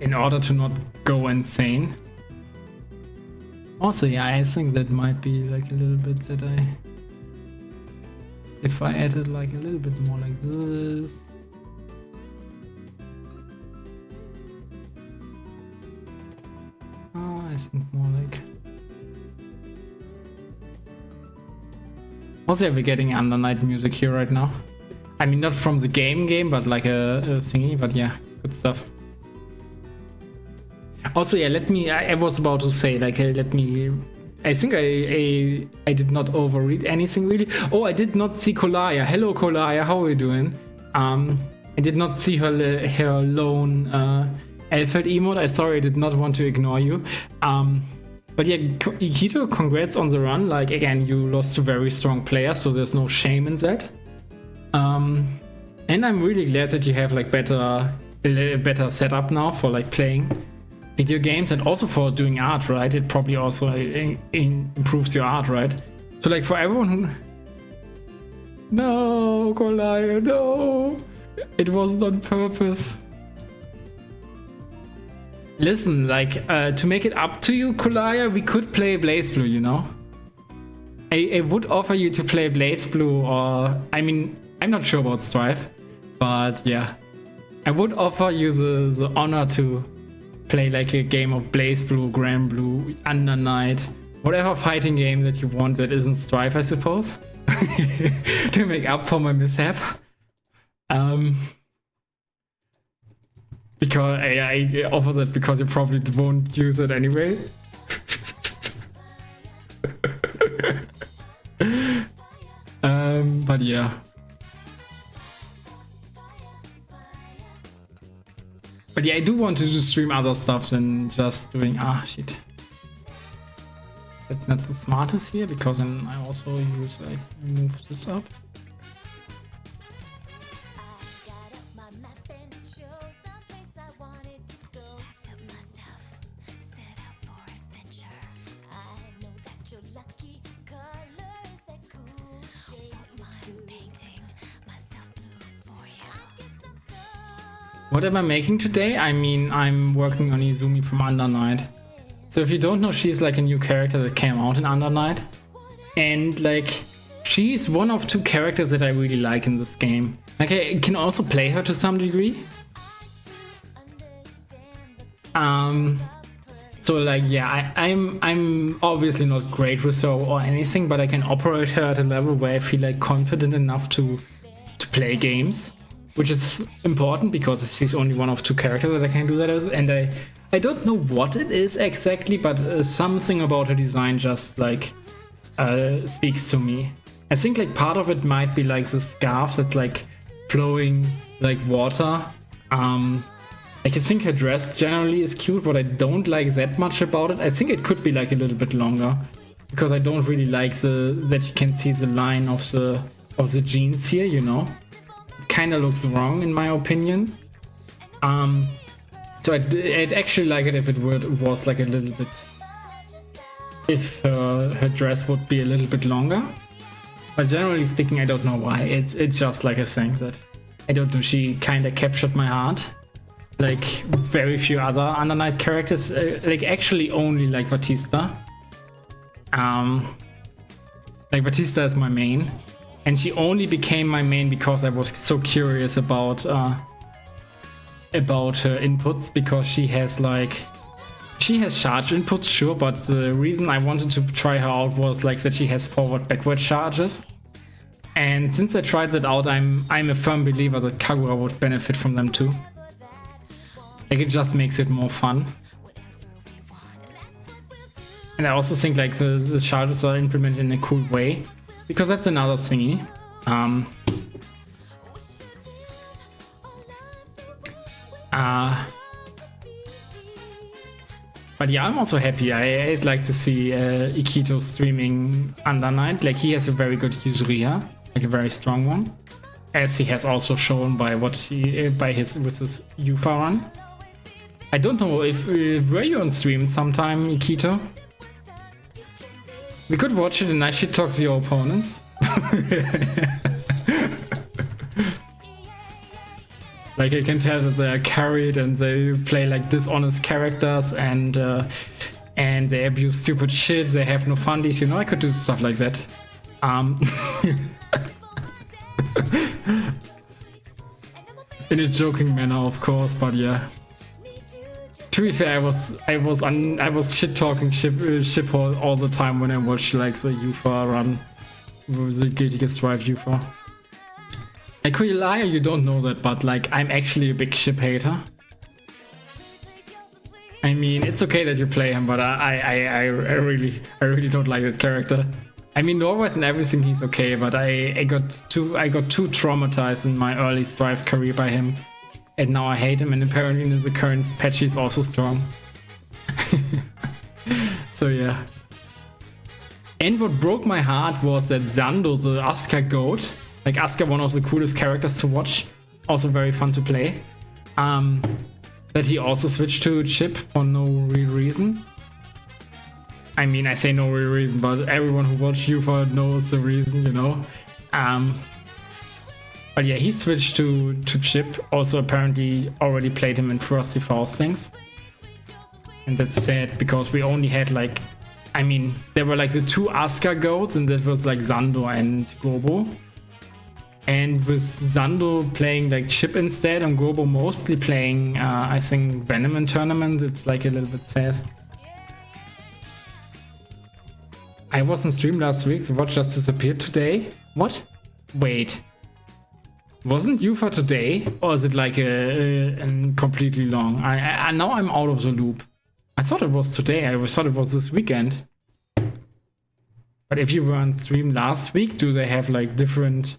in order to not go insane. Also, yeah, I think that might be like a little bit that if I added like a little bit more like this. Oh, I think more like. Also, yeah, we're getting under night music here right now. I mean, not from the game, but like a thingy, but yeah, good stuff. Also, yeah, I was about to say, like, I think I did not overread anything really. Oh, I did not see Kolaya. Hello, Kolaya, how are you doing? I did not see her lone Alfred emote. Sorry, I did not want to ignore you. But yeah, Ikito, congrats on the run. Like, again, you lost to very strong players, so there's no shame in that. And I'm really glad that you have like a better setup now for like playing video games and also for doing art, right? It probably also improves your art, right? So like for everyone who... No, Kolaya, no! It wasn't on purpose. Listen, like, to make it up to you, Kolaya, we could play Blaze Blue, you know? I would offer you to play Blaze Blue, or... I mean, I'm not sure about Strife, but yeah. I would offer you the honor to play like a game of Blaze Blue, Grand Blue, Under Night, whatever fighting game that you want that isn't Strife, I suppose. To make up for my mishap. Because I offer that because you probably won't use it anyway. But yeah. But yeah, I do want to stream other stuff than just doing... Ah, shit. That's not the smartest here, because then I also use... I move this up. What am I making today? I mean, I'm working on Izumi from Under Night. So if you don't know, she's like a new character that came out in Under Night. And like, she's one of two characters that I really like in this game. Like, I can also play her to some degree. So like, yeah, I'm obviously not great with her or anything, but I can operate her at a level where I feel like confident enough to play games. Which is important because she's only one of two characters that I can do that as, and I don't know what it is exactly, but something about her design just like speaks to me. I think like part of it might be like the scarf that's like flowing like water. Like I think her dress generally is cute, but I don't like that much about it. I think it could be like a little bit longer because I don't really like that you can see the line of the jeans here, you know. It kind of looks wrong in my opinion. So I'd actually like it if it was like a little bit, if her dress would be a little bit longer. But generally speaking, I don't know why. It's just like a thing that I don't know. She kind of captured my heart, like very few other Under Night characters. Like actually only like Batista. Like Batista is my main, and she only became my main because I was so curious about her inputs, because she has charge inputs, sure, but the reason I wanted to try her out was like that she has forward-backward charges. And since I tried that out, I'm a firm believer that Kagura would benefit from them too. Like it just makes it more fun. And I also think like the charges are implemented in a cool way, because that's another thingy. But yeah, I'm also happy. I'd like to see Ikito streaming Under Night. Like he has a very good Yuzuriha, like a very strong one, as he has also shown by with his Yufa run. I don't know if were you on stream sometime, Ikito? We could watch it and I shit talk to your opponents. Like I can tell that they are carried and they play like dishonest characters and they abuse stupid shit. They have no fundies, you know. I could do stuff like that. In a joking manner, of course, but yeah. To be fair, I was shit talking ship all the time when I watched like the Yufa run, the Guilty Gear Strive Yufa. Like, could you lie or you don't know that, but like I'm actually a big ship hater. I mean, it's okay that you play him, but I really don't like that character. I mean, Norwest and everything he's okay, but I got too traumatized in my early Strive career by him. And now I hate him, and apparently in the current patch he's also strong. So yeah. And what broke my heart was that Zando, the Asuka goat, like Asuka, one of the coolest characters to watch, also very fun to play, that he also switched to Chip for no real reason. I mean, I say no real reason, but everyone who watched Yufa knows the reason, you know. But yeah, he switched to Chip. Also, apparently, already played him in Frosty Faustings. And that's sad because we only had like, I mean, there were like the two Asuka goats, and that was like Zando and Gobo. And with Zando playing like Chip instead, and Gobo mostly playing, I think, Venom in tournament, it's like a little bit sad. I was on stream last week, the watch just disappeared today. What? Wait. Wasn't Yufa today, or is it like a completely long? I now I'm out of the loop. I thought it was today. I thought it was this weekend. But if you were on stream last week, do they have like different?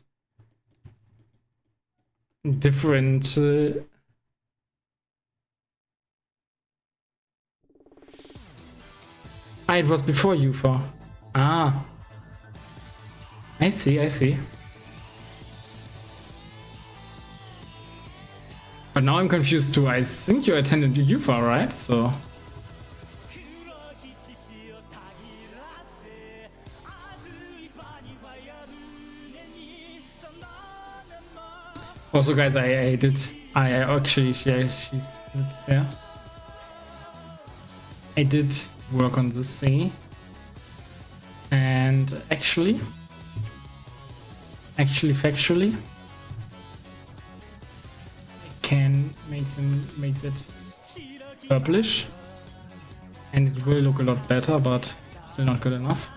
Ah, it was before Yufa. Ah, I see. But now I'm confused too. I think you attended Yufa, right? So. Also, guys, I actually, yeah, she sits there. I did work on this thingy. And factually, can make it purplish, and it will look a lot better, but still not good enough.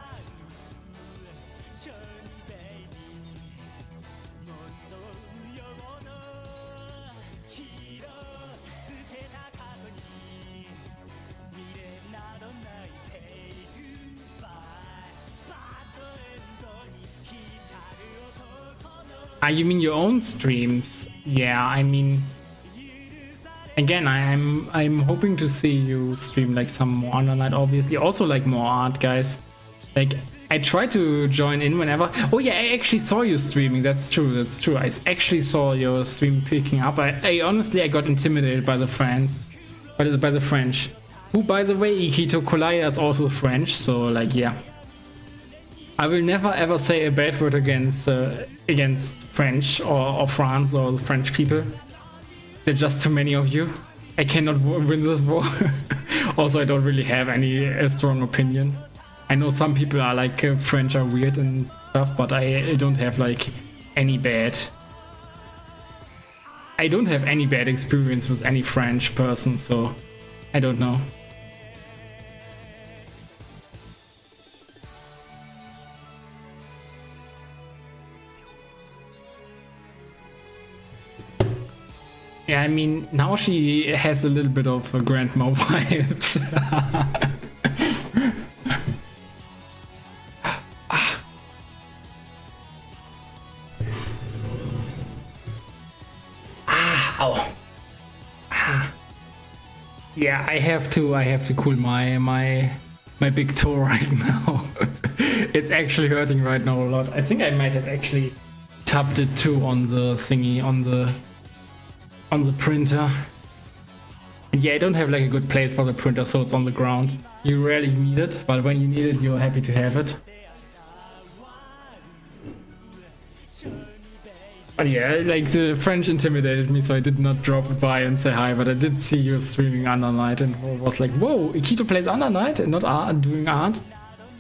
Ah, you mean your own streams? Yeah, I mean, again, I'm hoping to see you stream like some more Undernight, obviously. Also like more art, guys. Like, I try to join in whenever. Oh yeah, I actually saw you streaming. That's true. That's true. I actually saw your stream picking up. I honestly, I got intimidated by the French. By the French. Who, by the way, Ikito Kolaya is also French. So like, yeah. I will never ever say a bad word against French or France or the French people. There are just too many of you. I cannot win this war. Also, I don't really have any strong opinion. I know some people are like French are weird and stuff, but I don't have like any bad. I don't have any bad experience with any French person, so I don't know. Yeah, I mean, now she has a little bit of grandma vibes. Ow. Yeah, I have to cool my big toe right now. It's actually hurting right now a lot. I think I might have actually tapped it too on the thingy on the printer. And yeah, I don't have like a good place for the printer, so it's on the ground. You rarely need it, but when you need it, you're happy to have it. But yeah, like the French intimidated me, so I did not drop by and say hi, but I did see you streaming Undernight and was like, whoa, Ikito plays Undernight and not doing art.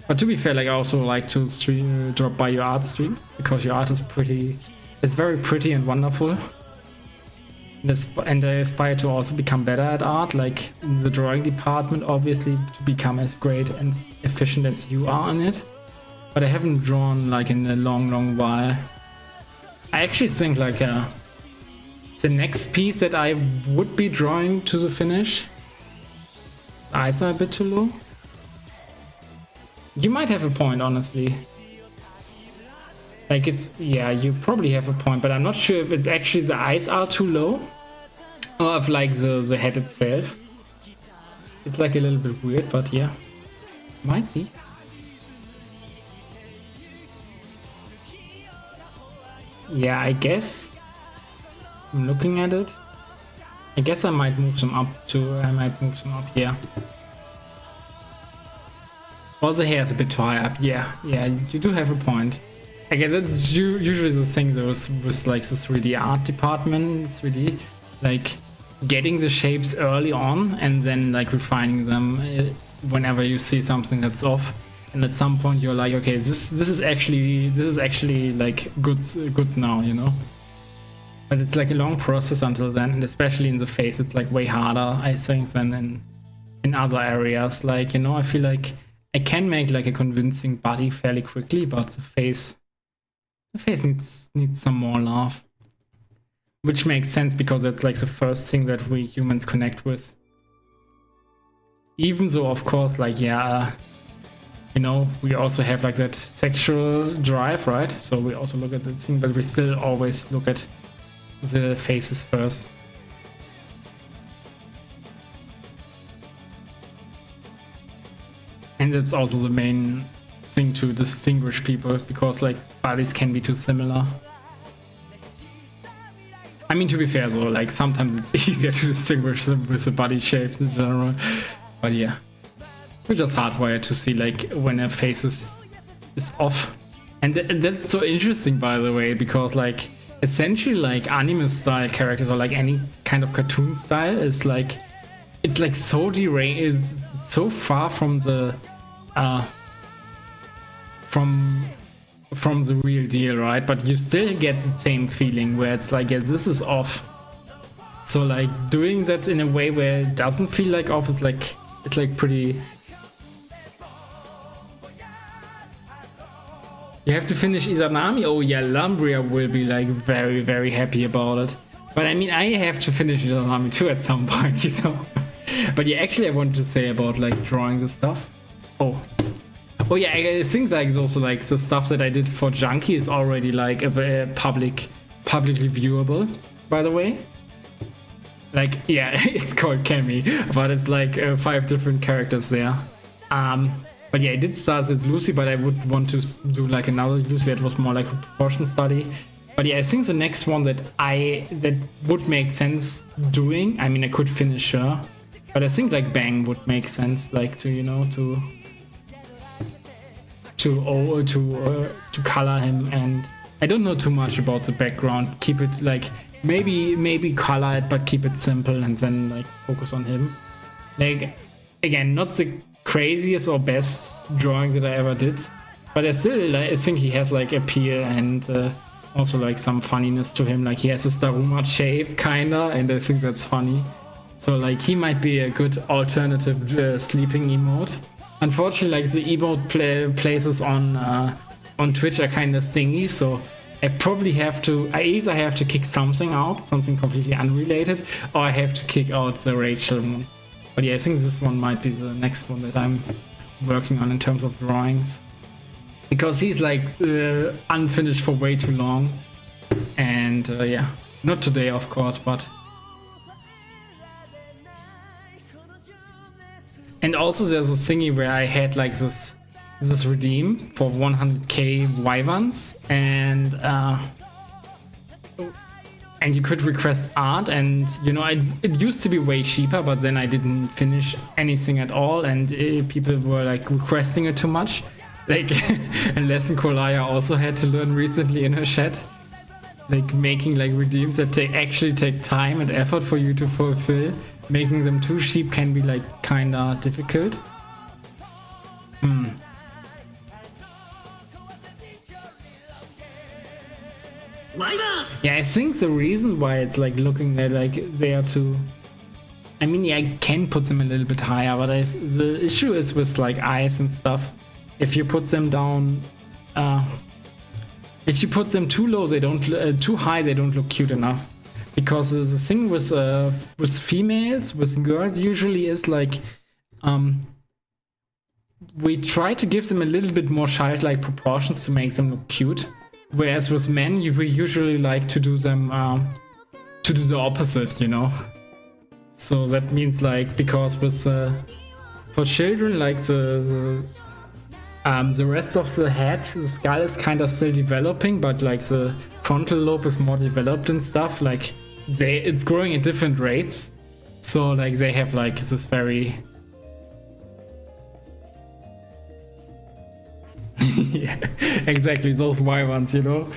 But to be fair, like I also like to drop by your art streams, because your art is pretty, it's very pretty and wonderful. And I aspire to also become better at art, like in the drawing department, obviously, to become as great and efficient as you are in it. But I haven't drawn like in a long while. I actually think like the next piece that I would be drawing to the finish, the eyes are a bit too low. You might have a point, honestly. Like it's, yeah, you probably have a point, but I'm not sure if it's actually the eyes are too low or if like the head itself. It's like a little bit weird, but yeah, might be. Yeah, I guess I'm looking at it. I guess I might move them up too. I might move them up here. Or the hair is a bit too high up. Yeah, you do have a point. I guess that's usually the thing though with like the 3D art department, 3D, like getting the shapes early on and then like refining them whenever you see something that's off. And at some point you're like, okay, this is actually like good now, you know. But it's like a long process until then, and especially in the face, it's like way harder, I think, than in other areas. Like, you know, I feel like I can make like a convincing body fairly quickly, but the face needs some more love. Which makes sense because that's like the first thing that we humans connect with. Even though, of course, like, yeah, you know, we also have like that sexual drive, right? So we also look at the thing, but we still always look at the faces first. And that's also the main thing to distinguish people, because like bodies can be too similar. I mean, to be fair though, like sometimes it's easier to distinguish them with the body shapes in general. But yeah. We're just hardwired to see like when a face is off. And that's so interesting, by the way, because like essentially like anime style characters or like any kind of cartoon style is like, it's like so deranged, it's so far from the from the real deal, right? But you still get the same feeling where it's like, yeah, this is off. So like doing that in a way where it doesn't feel like off is like, it's like pretty. You have to finish Izanami? Oh yeah, Lumbria will be like very happy about it. But I mean, I have to finish Izanami too at some point, you know. But yeah, actually I wanted to say about like drawing the stuff. Oh. Oh yeah, things like also like the stuff that I did for Junkie is already like a publicly viewable, by the way. Like, yeah, it's called Kemi, but it's like 5 different characters there. But yeah, I did start with Lucy, but I would want to do like another Lucy that was more like a proportion study. But yeah, I think the next one that would make sense doing, I mean, I could finish her, but I think like Bang would make sense, like to, you know, to color him. And I don't know too much about the background. Keep it like maybe color it, but keep it simple, and then like focus on him. Like, again, not the craziest or best drawing that I ever did, but I still like, I think he has like appeal and also like some funniness to him. Like he has a Staruma shape kinda, and I think that's funny. So like he might be a good alternative sleeping emote. Unfortunately, like the emote places on Twitch are kind of stingy, so I probably have to, I either have to kick something out, something completely unrelated, or I have to kick out the Rachel one. But yeah, I think this one might be the next one that I'm working on in terms of drawings. Because he's like unfinished for way too long. And yeah, not today of course, but... And also there's a thingy where I had like this redeem for 100k wyverns, and you could request art, and you know it used to be way cheaper, but then I didn't finish anything at all, and people were like requesting it too much. Like, and Lesson Kolaya also had to learn recently in her chat, like making like redeems that actually take time and effort for you to fulfill. Making them too cheap can be like kinda difficult. Yeah, I think the reason why it's like looking at like they are too... I mean, yeah, I can put them a little bit higher, but the issue is with like eyes and stuff. If you put them down, if you put them too low, they don't too high, they don't look cute enough. Because the thing with females, with girls, usually is like we try to give them a little bit more childlike proportions to make them look cute. Whereas with men, we usually like to do them to do the opposite, you know. So that means like, because with for children, like the rest of the head, the skull is kind of still developing, but like the frontal lobe is more developed and stuff. Like it's growing at different rates. So like they have like this very yeah, exactly, those wyverns, you know.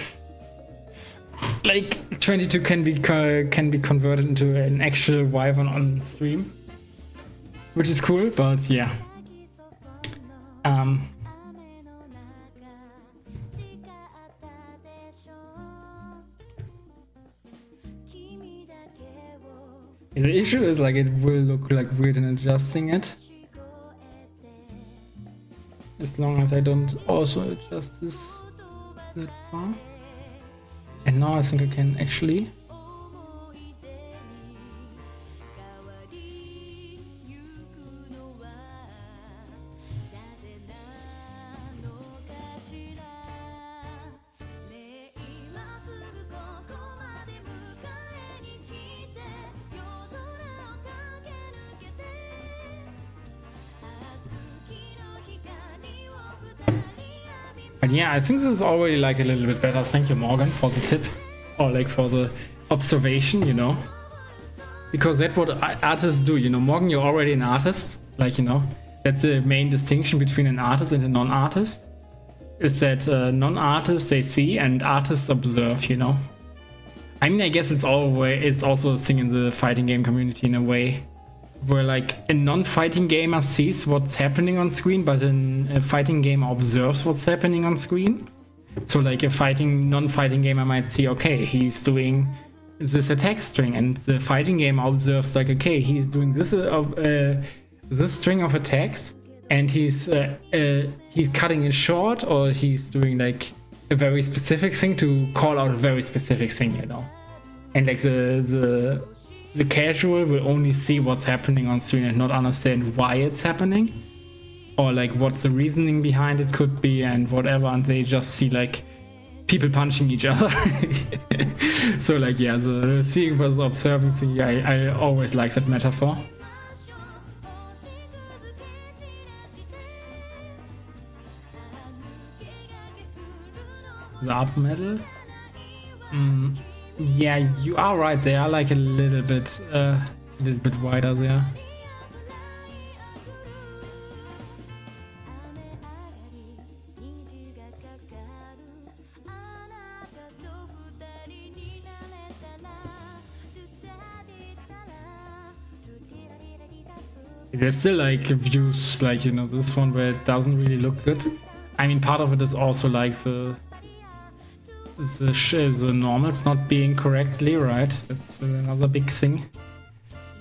Like 22 can be converted into an actual wyvern on stream, which is cool, but yeah. The issue is like it will look like weird in adjusting it. As long as I don't also adjust this that far. And now I think I can actually... But yeah, I think this is already like a little bit better. Thank you, Morgan, for the tip, or like for the observation, you know, because that's what artists do, you know. Morgan, you're already an artist, like, you know, that's the main distinction between an artist and a non-artist, is that non-artists, they see, and artists observe, you know. I mean, I guess it's also a thing in the fighting game community in a way, where like a non-fighting gamer sees what's happening on screen, but a fighting gamer observes what's happening on screen. So like a non-fighting gamer might see, okay, he's doing this attack string, and the fighting gamer observes like, okay, he's doing this string of attacks, and he's cutting it short, or he's doing like a very specific thing to call out a very specific thing, you know. And like the casual will only see what's happening on screen and not understand why it's happening. or like what the reasoning behind it could be and whatever, and they just see like people punching each other. So like, yeah, the seeing versus observing thing, I always like that metaphor. The up metal? Yeah, you are right, they are like a little bit wider there. There's still like views like, you know, this one where it doesn't really look good. I mean, part of it is also like the normals not being correctly, right? That's another big thing.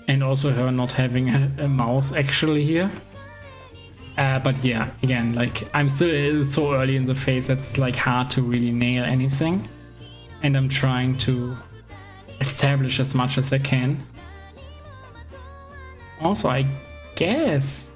And also her not having a mouse actually here. But yeah, again, like I'm still so early in the phase that it's like hard to really nail anything. And I'm trying to establish as much as I can. Also, I guess.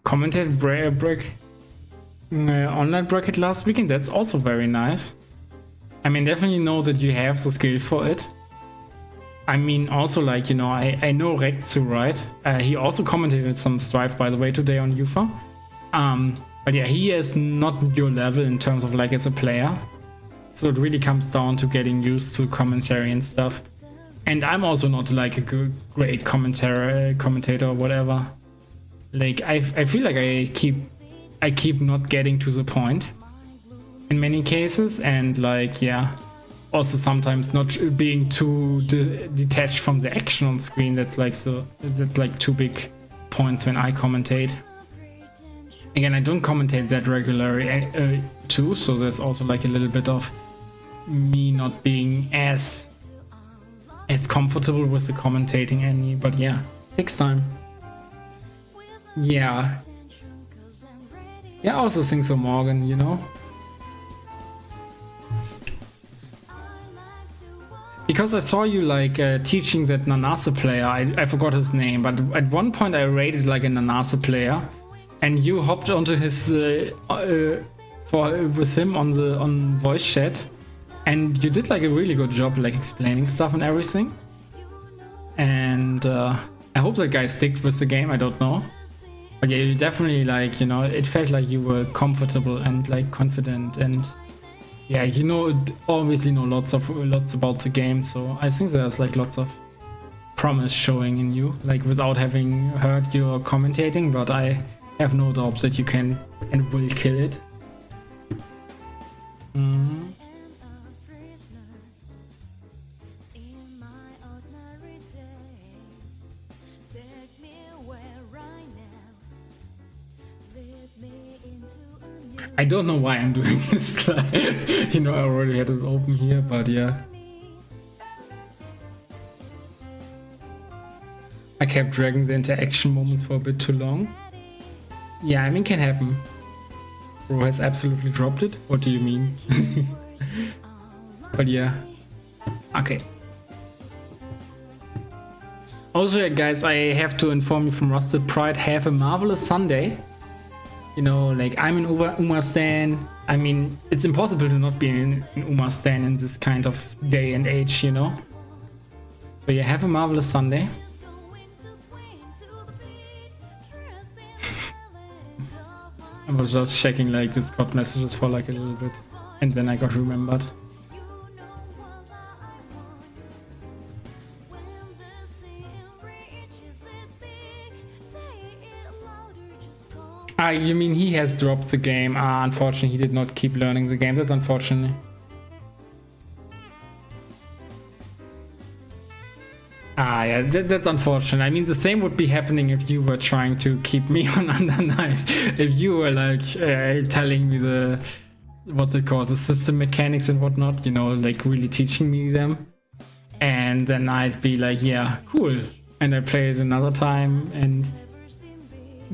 Commented online bracket last weekend. That's also very nice. I mean, definitely know that you have the skill for it. I mean, also like, you know, I know Rexu, right? He also commented some Strife, by the way, today on UFA. But yeah, he is not your level in terms of like as a player. So it really comes down to getting used to commentary and stuff. And I'm also not like a great commentator or whatever. Like I feel like I keep not getting to the point in many cases, and like, yeah, also sometimes not being too detached from the action on screen. That's like two big points when I commentate. Again, I don't commentate that regularly too, so there's also like a little bit of me not being as comfortable with the commentating but yeah, takes time. Yeah. Yeah, I also think so, Morgan, you know? Because I saw you like teaching that Nanase player, I forgot his name, but at one point I rated like a Nanase player, and you hopped onto his with him on voice chat, and you did like a really good job like explaining stuff and everything. And I hope that guy sticks with the game, I don't know. But yeah, you definitely like, you know, it felt like you were comfortable and like confident, and yeah, you know, obviously know lots about the game, so I think there's like lots of promise showing in you, like without having heard your commentating, but I have no doubts that you can and will kill it. I don't know why I'm doing this. You know, I already had it open here, but yeah. I kept dragging the interaction moments for a bit too long. Yeah, I mean, can happen. Bro has absolutely dropped it. What do you mean? But yeah. Okay. Also, guys, I have to inform you from Rusted Pride, have a marvelous Sunday. You know, like I'm in Uma Stan. I mean, it's impossible to not be in Uma Stan in this kind of day and age, you know. So yeah, have a marvelous Sunday. I was just checking like Discord messages for like a little bit, and then I got remembered. You mean he has dropped the game? Unfortunately, he did not keep learning the game. That's unfortunate. Ah, yeah, that's unfortunate. I mean, the same would be happening if you were trying to keep me on Under Night. If you were like telling me the, what's it called, the system mechanics and whatnot, you know, like really teaching me them. And then I'd be like, yeah, cool. And I play it another time and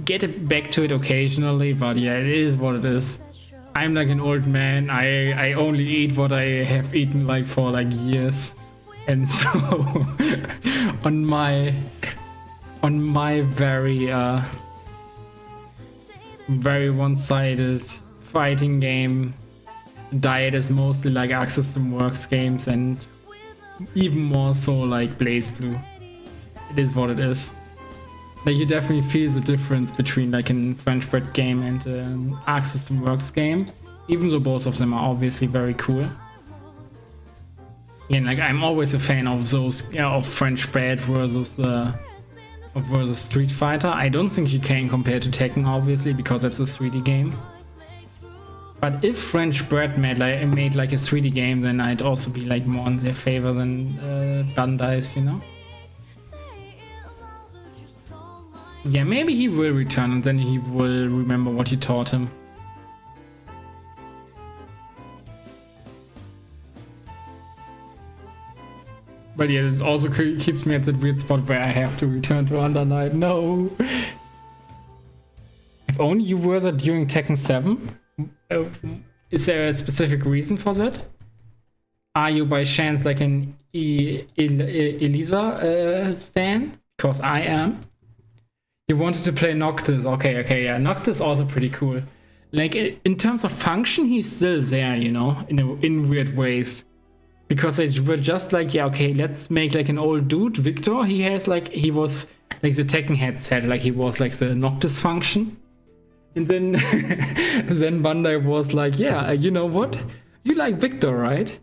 get it back to it occasionally. But yeah, it is what it is. I'm like an old man. I only eat what I have eaten like for like years. And so on my very very one-sided fighting game diet is mostly like Arc System Works games, and even more so like BlazBlue. It is what it is. Like, you definitely feel the difference between like a French bread game and an Arc System Works game, even though both of them are obviously very cool. Yeah, like I'm always a fan of those of French bread versus Street Fighter. I don't think you can compare to Tekken, obviously, because that's a 3D game. But if French bread made like a 3D game, then I'd also be like more in their favor than Bandai's, you know. Yeah, maybe he will return and then he will remember what you taught him. But yeah, this also keeps me at that weird spot where I have to return to Under Night. No! If only you were that during Tekken 7? Is there a specific reason for that? Are you by chance like an Elisa stan? Because I am. You wanted to play Noctis. Okay, yeah. Noctis also pretty cool. Like, in terms of function, he's still there, you know, in weird ways. Because they were just like, yeah, okay, let's make like an old dude, Victor. He was like the Tekken head said, like he was like the Noctis function. And then then Bandai was like, yeah, you know what? You like Victor, right?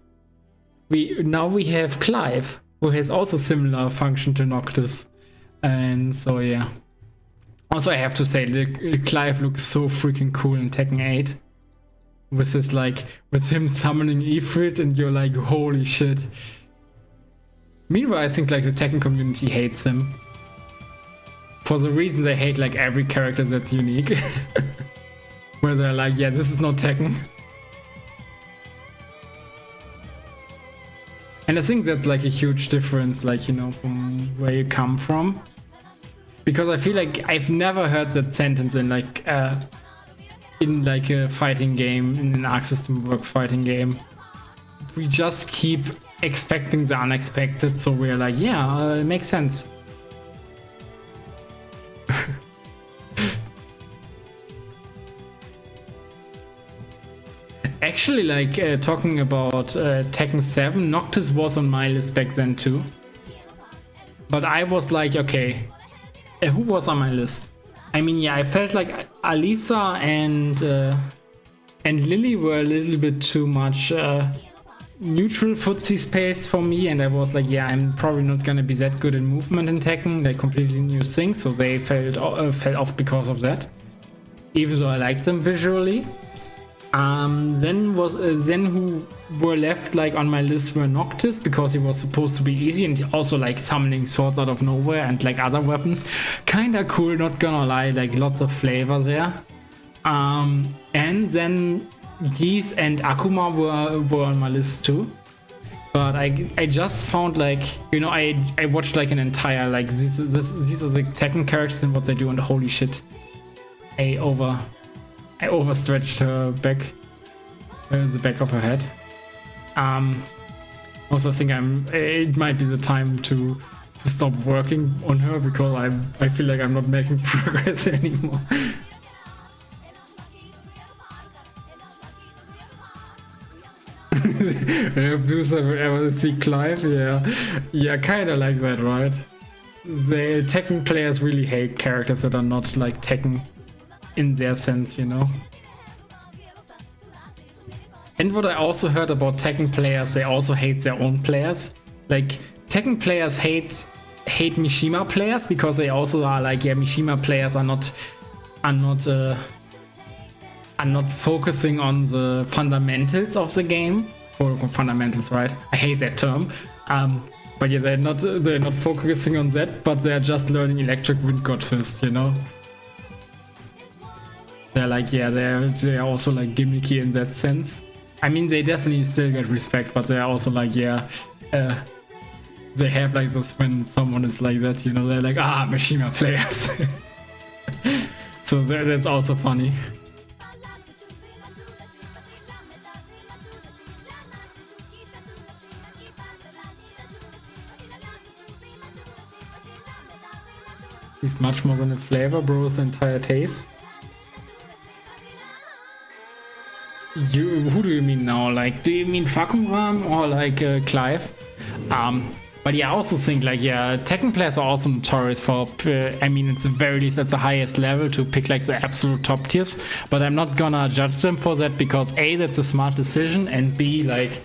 Now we have Clive, who has also similar function to Noctis. And so yeah. Also, I have to say, Clive looks so freaking cool in Tekken 8. With him summoning Ifrit, and you're like, holy shit. Meanwhile, I think like the Tekken community hates him. For the reason they hate like every character that's unique. Where they're like, yeah, this is not Tekken. And I think that's like a huge difference, like, you know, from where you come from. Because I feel like I've never heard that sentence in like a fighting game, in an Arc System Works fighting game. We just keep expecting the unexpected, so we're like, yeah, it makes sense. Actually, like, talking about Tekken 7, Noctis was on my list back then too. But I was like, okay, who was on my list? I mean, yeah, I felt like Alisa and Lily were a little bit too much neutral footsie space for me, and I was like, yeah, I'm probably not gonna be that good in movement in Tekken. They're completely new things, so they fell off because of that. Even though I liked them visually. Then who were left like on my list were Noctis, because he was supposed to be easy and also like summoning swords out of nowhere and like other weapons. Kinda cool, not gonna lie, like lots of flavor there. And then Geese and Akuma were on my list too. But I just found like, you know, I watched like an entire like these are the Tekken characters and what they do, and holy shit. I overstretched her back, the back of her head. Also, I think it might be the time to stop working on her, because I feel like I'm not making progress anymore. If you ever see Clive, yeah, kind of like that, right? The Tekken players really hate characters that are not like Tekken in their sense, you know. And what I also heard about Tekken players, they also hate their own players. Like, Tekken players hate Mishima players, because they also are like, yeah, Mishima players are not focusing on the fundamentals of the game. Or fundamentals, right? I hate that term. But yeah, they're not focusing on that, but they're just learning Electric Wind God Fist, you know? They're like, yeah, they're also like gimmicky in that sense. I mean, they definitely still get respect, but they're also like, yeah, they have like this when someone is like that, you know, they're like, ah, Mishima players. So that's also funny. He's much more than a flavor, bro, it's the entire taste. Who do you mean now? Like, do you mean Fakumram or like Clive? But yeah, I also think like, yeah, Tekken players are also notorious for, I mean, it's the very least at the highest level to pick like the absolute top tiers, but I'm not gonna judge them for that because A, that's a smart decision, and B, like,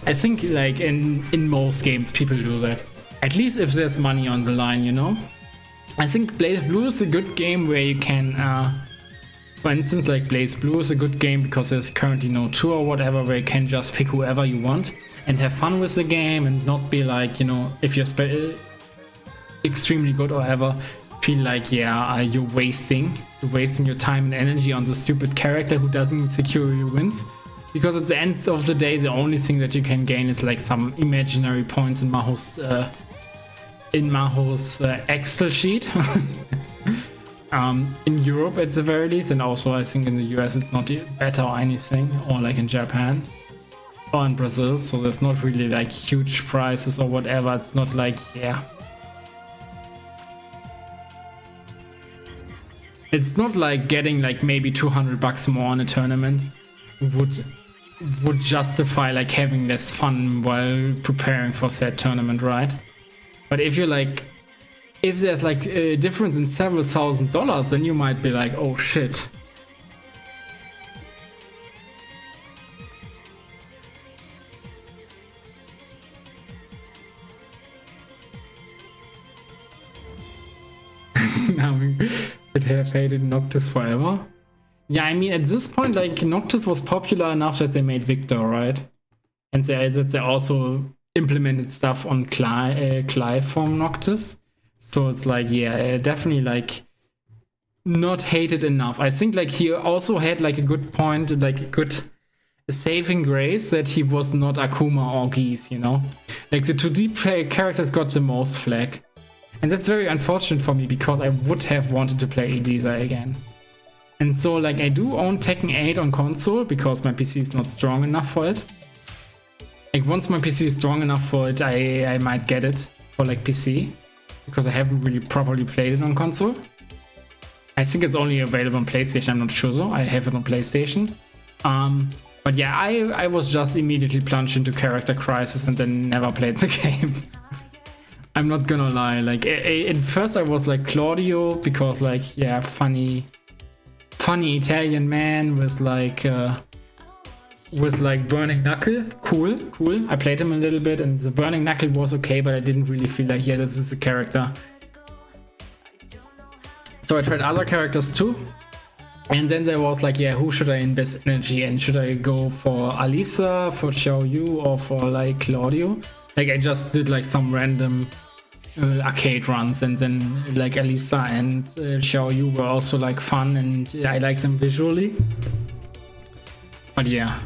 I think like in most games people do that. At least if there's money on the line, you know? I think Blaze Blue is a good game where you can, for instance, like Blaze Blue is a good game because there's currently no tour or whatever where you can just pick whoever you want and have fun with the game and not be like, you know, if you're extremely good or ever, feel like, yeah, you're wasting your time and energy on the stupid character who doesn't secure your wins. Because at the end of the day, the only thing that you can gain is like some imaginary points in Maho's Excel sheet. In Europe at the very least, and also I think in the US it's not better or anything, or like in Japan or in Brazil, so there's not really like huge prizes or whatever. It's not like, yeah, it's not like getting like maybe $200 more on a tournament would justify like having less fun while preparing for said tournament, right? But if you're like, if there's like a difference in several $1,000s, then you might be like, oh shit. Now it have hated Noctis forever. Yeah, I mean, at this point, like, Noctis was popular enough that they made Victor, right? And that they also implemented stuff on Clive from Noctis. So it's like, yeah, definitely like not hated enough. I think like he also had like a good point, like a good saving grace that he was not Akuma or Geese, you know? Like the 2D characters got the most flack. And that's very unfortunate for me because I would have wanted to play Elisa again. And so like I do own Tekken 8 on console because my PC is not strong enough for it. Like once my PC is strong enough for it, I might get it for like PC. Because I haven't really properly played it on console. I think it's only available on PlayStation, I'm not sure though. I have it on PlayStation. But yeah, I was just immediately plunged into Character Crisis and then never played the game. I'm not gonna lie, like at first I was like Claudio because like, yeah, funny Italian man with like Burning Knuckle. Cool. I played him a little bit and the Burning Knuckle was okay, but I didn't really feel like, yeah, this is a character. So I tried other characters too. And then there was like, yeah, who should I invest energy in? Should I go for Alisa, for Xiao Yu, or for like Claudio? Like I just did like some random arcade runs, and then like Alisa and Xiao Yu were also like fun and I like them visually. But yeah,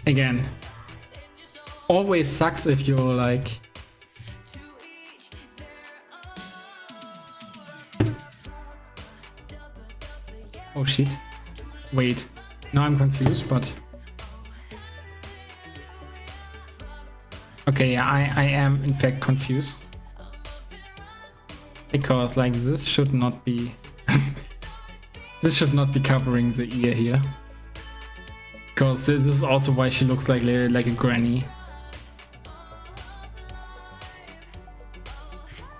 again, always sucks if you're like... Oh shit. Wait, now I'm confused, but... Okay, yeah, I am in fact confused. Because like this should not be... this should not be covering the ear here. Because this is also why she looks like a granny.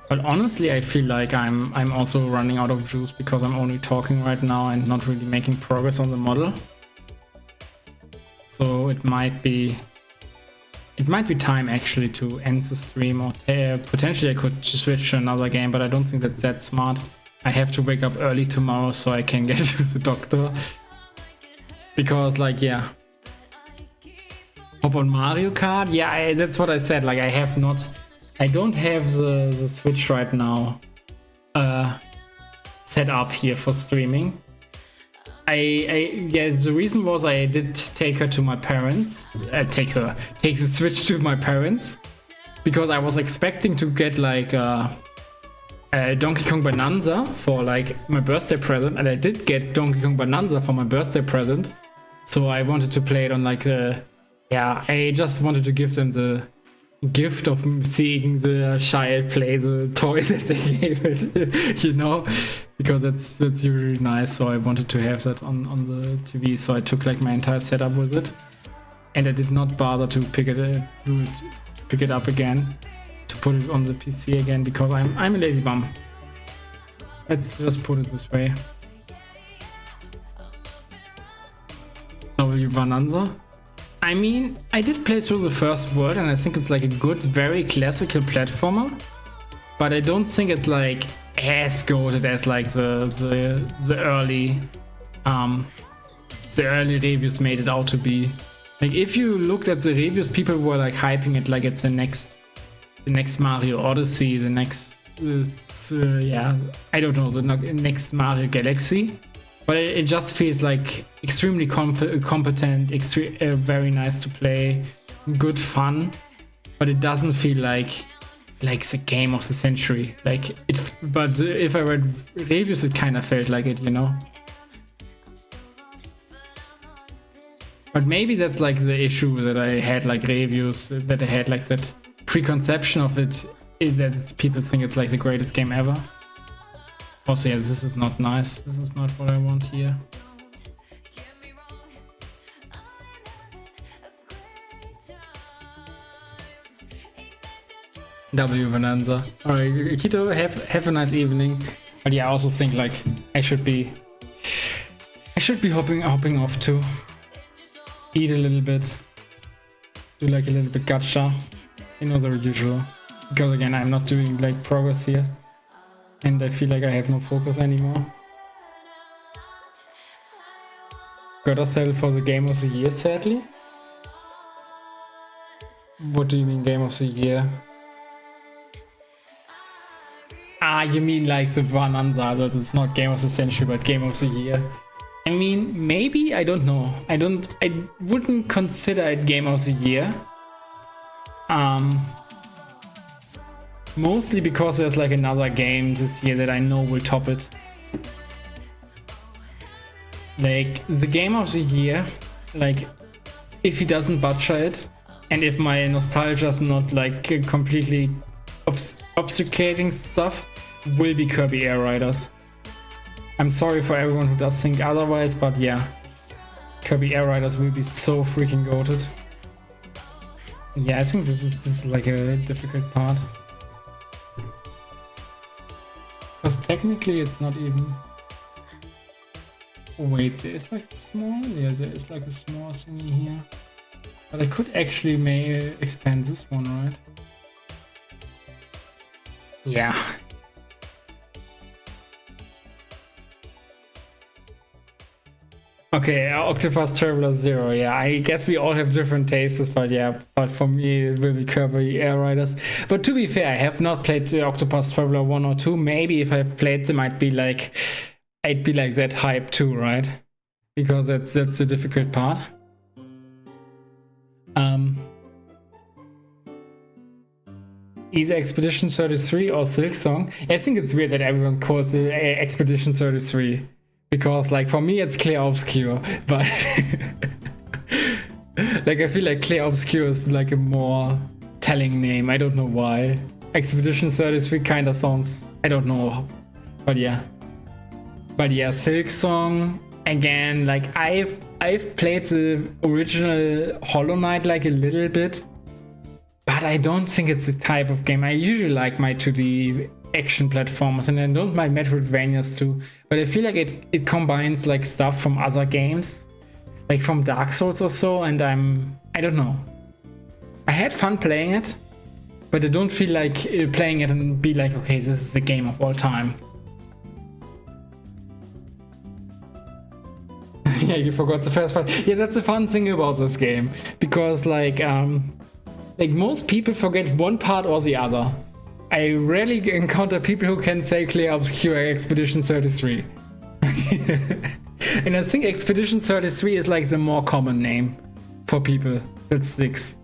But honestly, I feel like I'm also running out of juice because I'm only talking right now and not really making progress on the model. So it might be time actually to end the stream, or potentially I could switch to another game, but I don't think that's that smart. I have to wake up early tomorrow so I can get to the doctor. Because like, yeah, hop on Mario Kart. Yeah, that's what I said. Like I have not I don't have the Switch right now set up here for streaming. Yeah, the reason was I did take her to my parents. Take the Switch to my parents because I was expecting to get like Donkey Kong Bonanza for like my birthday present, and I did get Donkey Kong Bonanza for my birthday present. So I wanted to play it on like I just wanted to give them the gift of seeing the child play the toys that they gave it, you know, because that's really nice. So I wanted to have that on the TV. So I took like my entire setup with it, and I did not bother to pick it up again, to put it on the PC again, because I'm a lazy bum. Let's just put it this way. W Bonanza. I mean, I did play through the first world, and I think it's like a good, very classical platformer, but I don't think it's like as goated as like the early reviews made it out to be. Like if you looked at the reviews, people were like hyping it like it's the next Mario Odyssey, the next I don't know, the next Mario Galaxy. But it just feels like extremely competent, very nice to play, good fun. But it doesn't feel like the game of the century. Like it. But if I read reviews, it kind of felt like it, you know. But maybe that's like the issue that I had, like reviews that I had like that preconception of it, that people think it's like the greatest game ever. Also, yeah, this is not nice. This is not what I want here. W Bonanza. Alright, Kito, have a nice evening. But yeah, I also think like I should be hopping off too. Eat a little bit. Do like a little bit gacha. You know, the usual. Because again, I'm not doing like progress here. And I feel like I have no focus anymore. Got ourselves for the game of the year, sadly. What do you mean game of the year? Ah, you mean like the Bonanza, that is not game of the century, but game of the year. I mean, maybe, I don't know. I wouldn't consider it game of the year. Mostly because there's like another game this year that I know will top it. Like the game of the year, like if he doesn't butcher it, and if my nostalgia is not like completely obfuscating stuff, will be Kirby Air Riders. I'm sorry for everyone who does think otherwise, but yeah, Kirby Air Riders will be so freaking goated. Yeah, I think this is like a difficult part. Because technically it's not even... Oh wait, there is like a small... Yeah, there is like a small thingy here. But I could actually expand this one, right? Yeah. Okay, Octopus Traveler 0, yeah, I guess we all have different tastes, but yeah, but for me it will be Kirby Air Riders. But to be fair, I have not played the Octopus Traveler 1 or 2. Maybe if I played them, I'd be like that hype too, right? Because that's the difficult part. Either Expedition 33 or Silk Song. I think it's weird that everyone calls it Expedition 33. Because, like, for me, it's Clair Obscur, but like, I feel like Clair Obscur is like a more telling name. I don't know why. Expedition 33 kind of sounds, I don't know, but yeah. But yeah, Silk Song, again, like, I've played the original Hollow Knight like a little bit, but I don't think it's the type of game. I usually like my 2D action platformers, and I don't mind Metroidvanias too, but I feel like it combines like stuff from other games, like from Dark Souls or so, and I don't know. I had fun playing it, but I don't feel like playing it and be like, okay, this is the game of all time. Yeah, you forgot the first part. Yeah, that's the fun thing about this game, because like like most people forget one part or the other. I rarely encounter people who can say Clear Obscure Expedition 33. And I think Expedition 33 is like the more common name for people that sticks.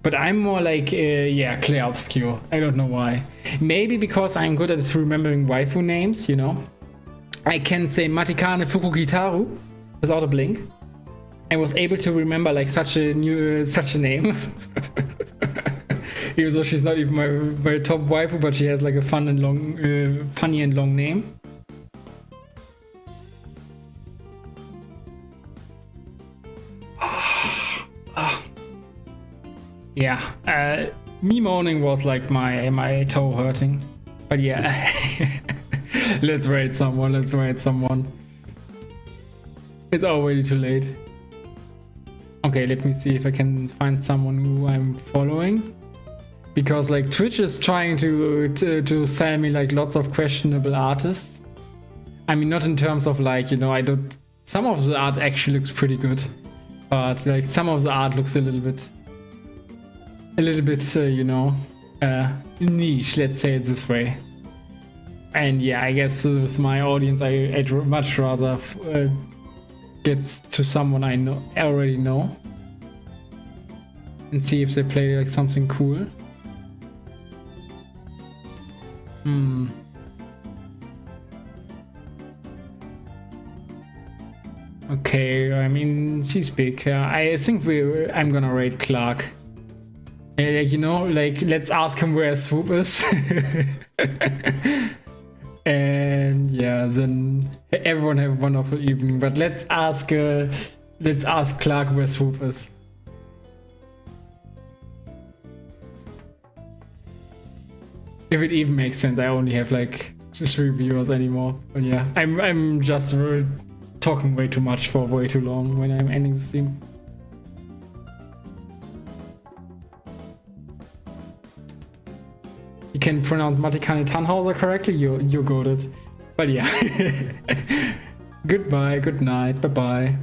But I'm more like, yeah, Clear Obscure. I don't know why. Maybe because I'm good at remembering waifu names, you know? I can say Matikane Fukukitaru without a blink. I was able to remember like such a name. Even though she's not even my top waifu, but she has like a funny and long name. Yeah, me moaning was like my toe hurting. But yeah, let's raid someone. It's already too late. Okay, let me see if I can find someone who I'm following. Because like Twitch is trying to sell me like lots of questionable artists. I mean, not in terms of like, you know, some of the art actually looks pretty good, but like some of the art looks a little bit, you know, niche, let's say it this way. And yeah, I guess with my audience, I'd much rather get to someone I already know and see if they play like something cool. Okay, I mean, she's big. I think I'm gonna raid Clark. You know, like, let's ask him where Swoop is. And yeah, then everyone have a wonderful evening. But let's ask Clark where Swoop is. If it even makes sense. I only have like 3 viewers anymore. But yeah, I'm just talking way too much for way too long when I'm ending the stream. You can pronounce Matikane Tannhauser correctly, you're goated. But yeah. Goodbye, good night, bye bye.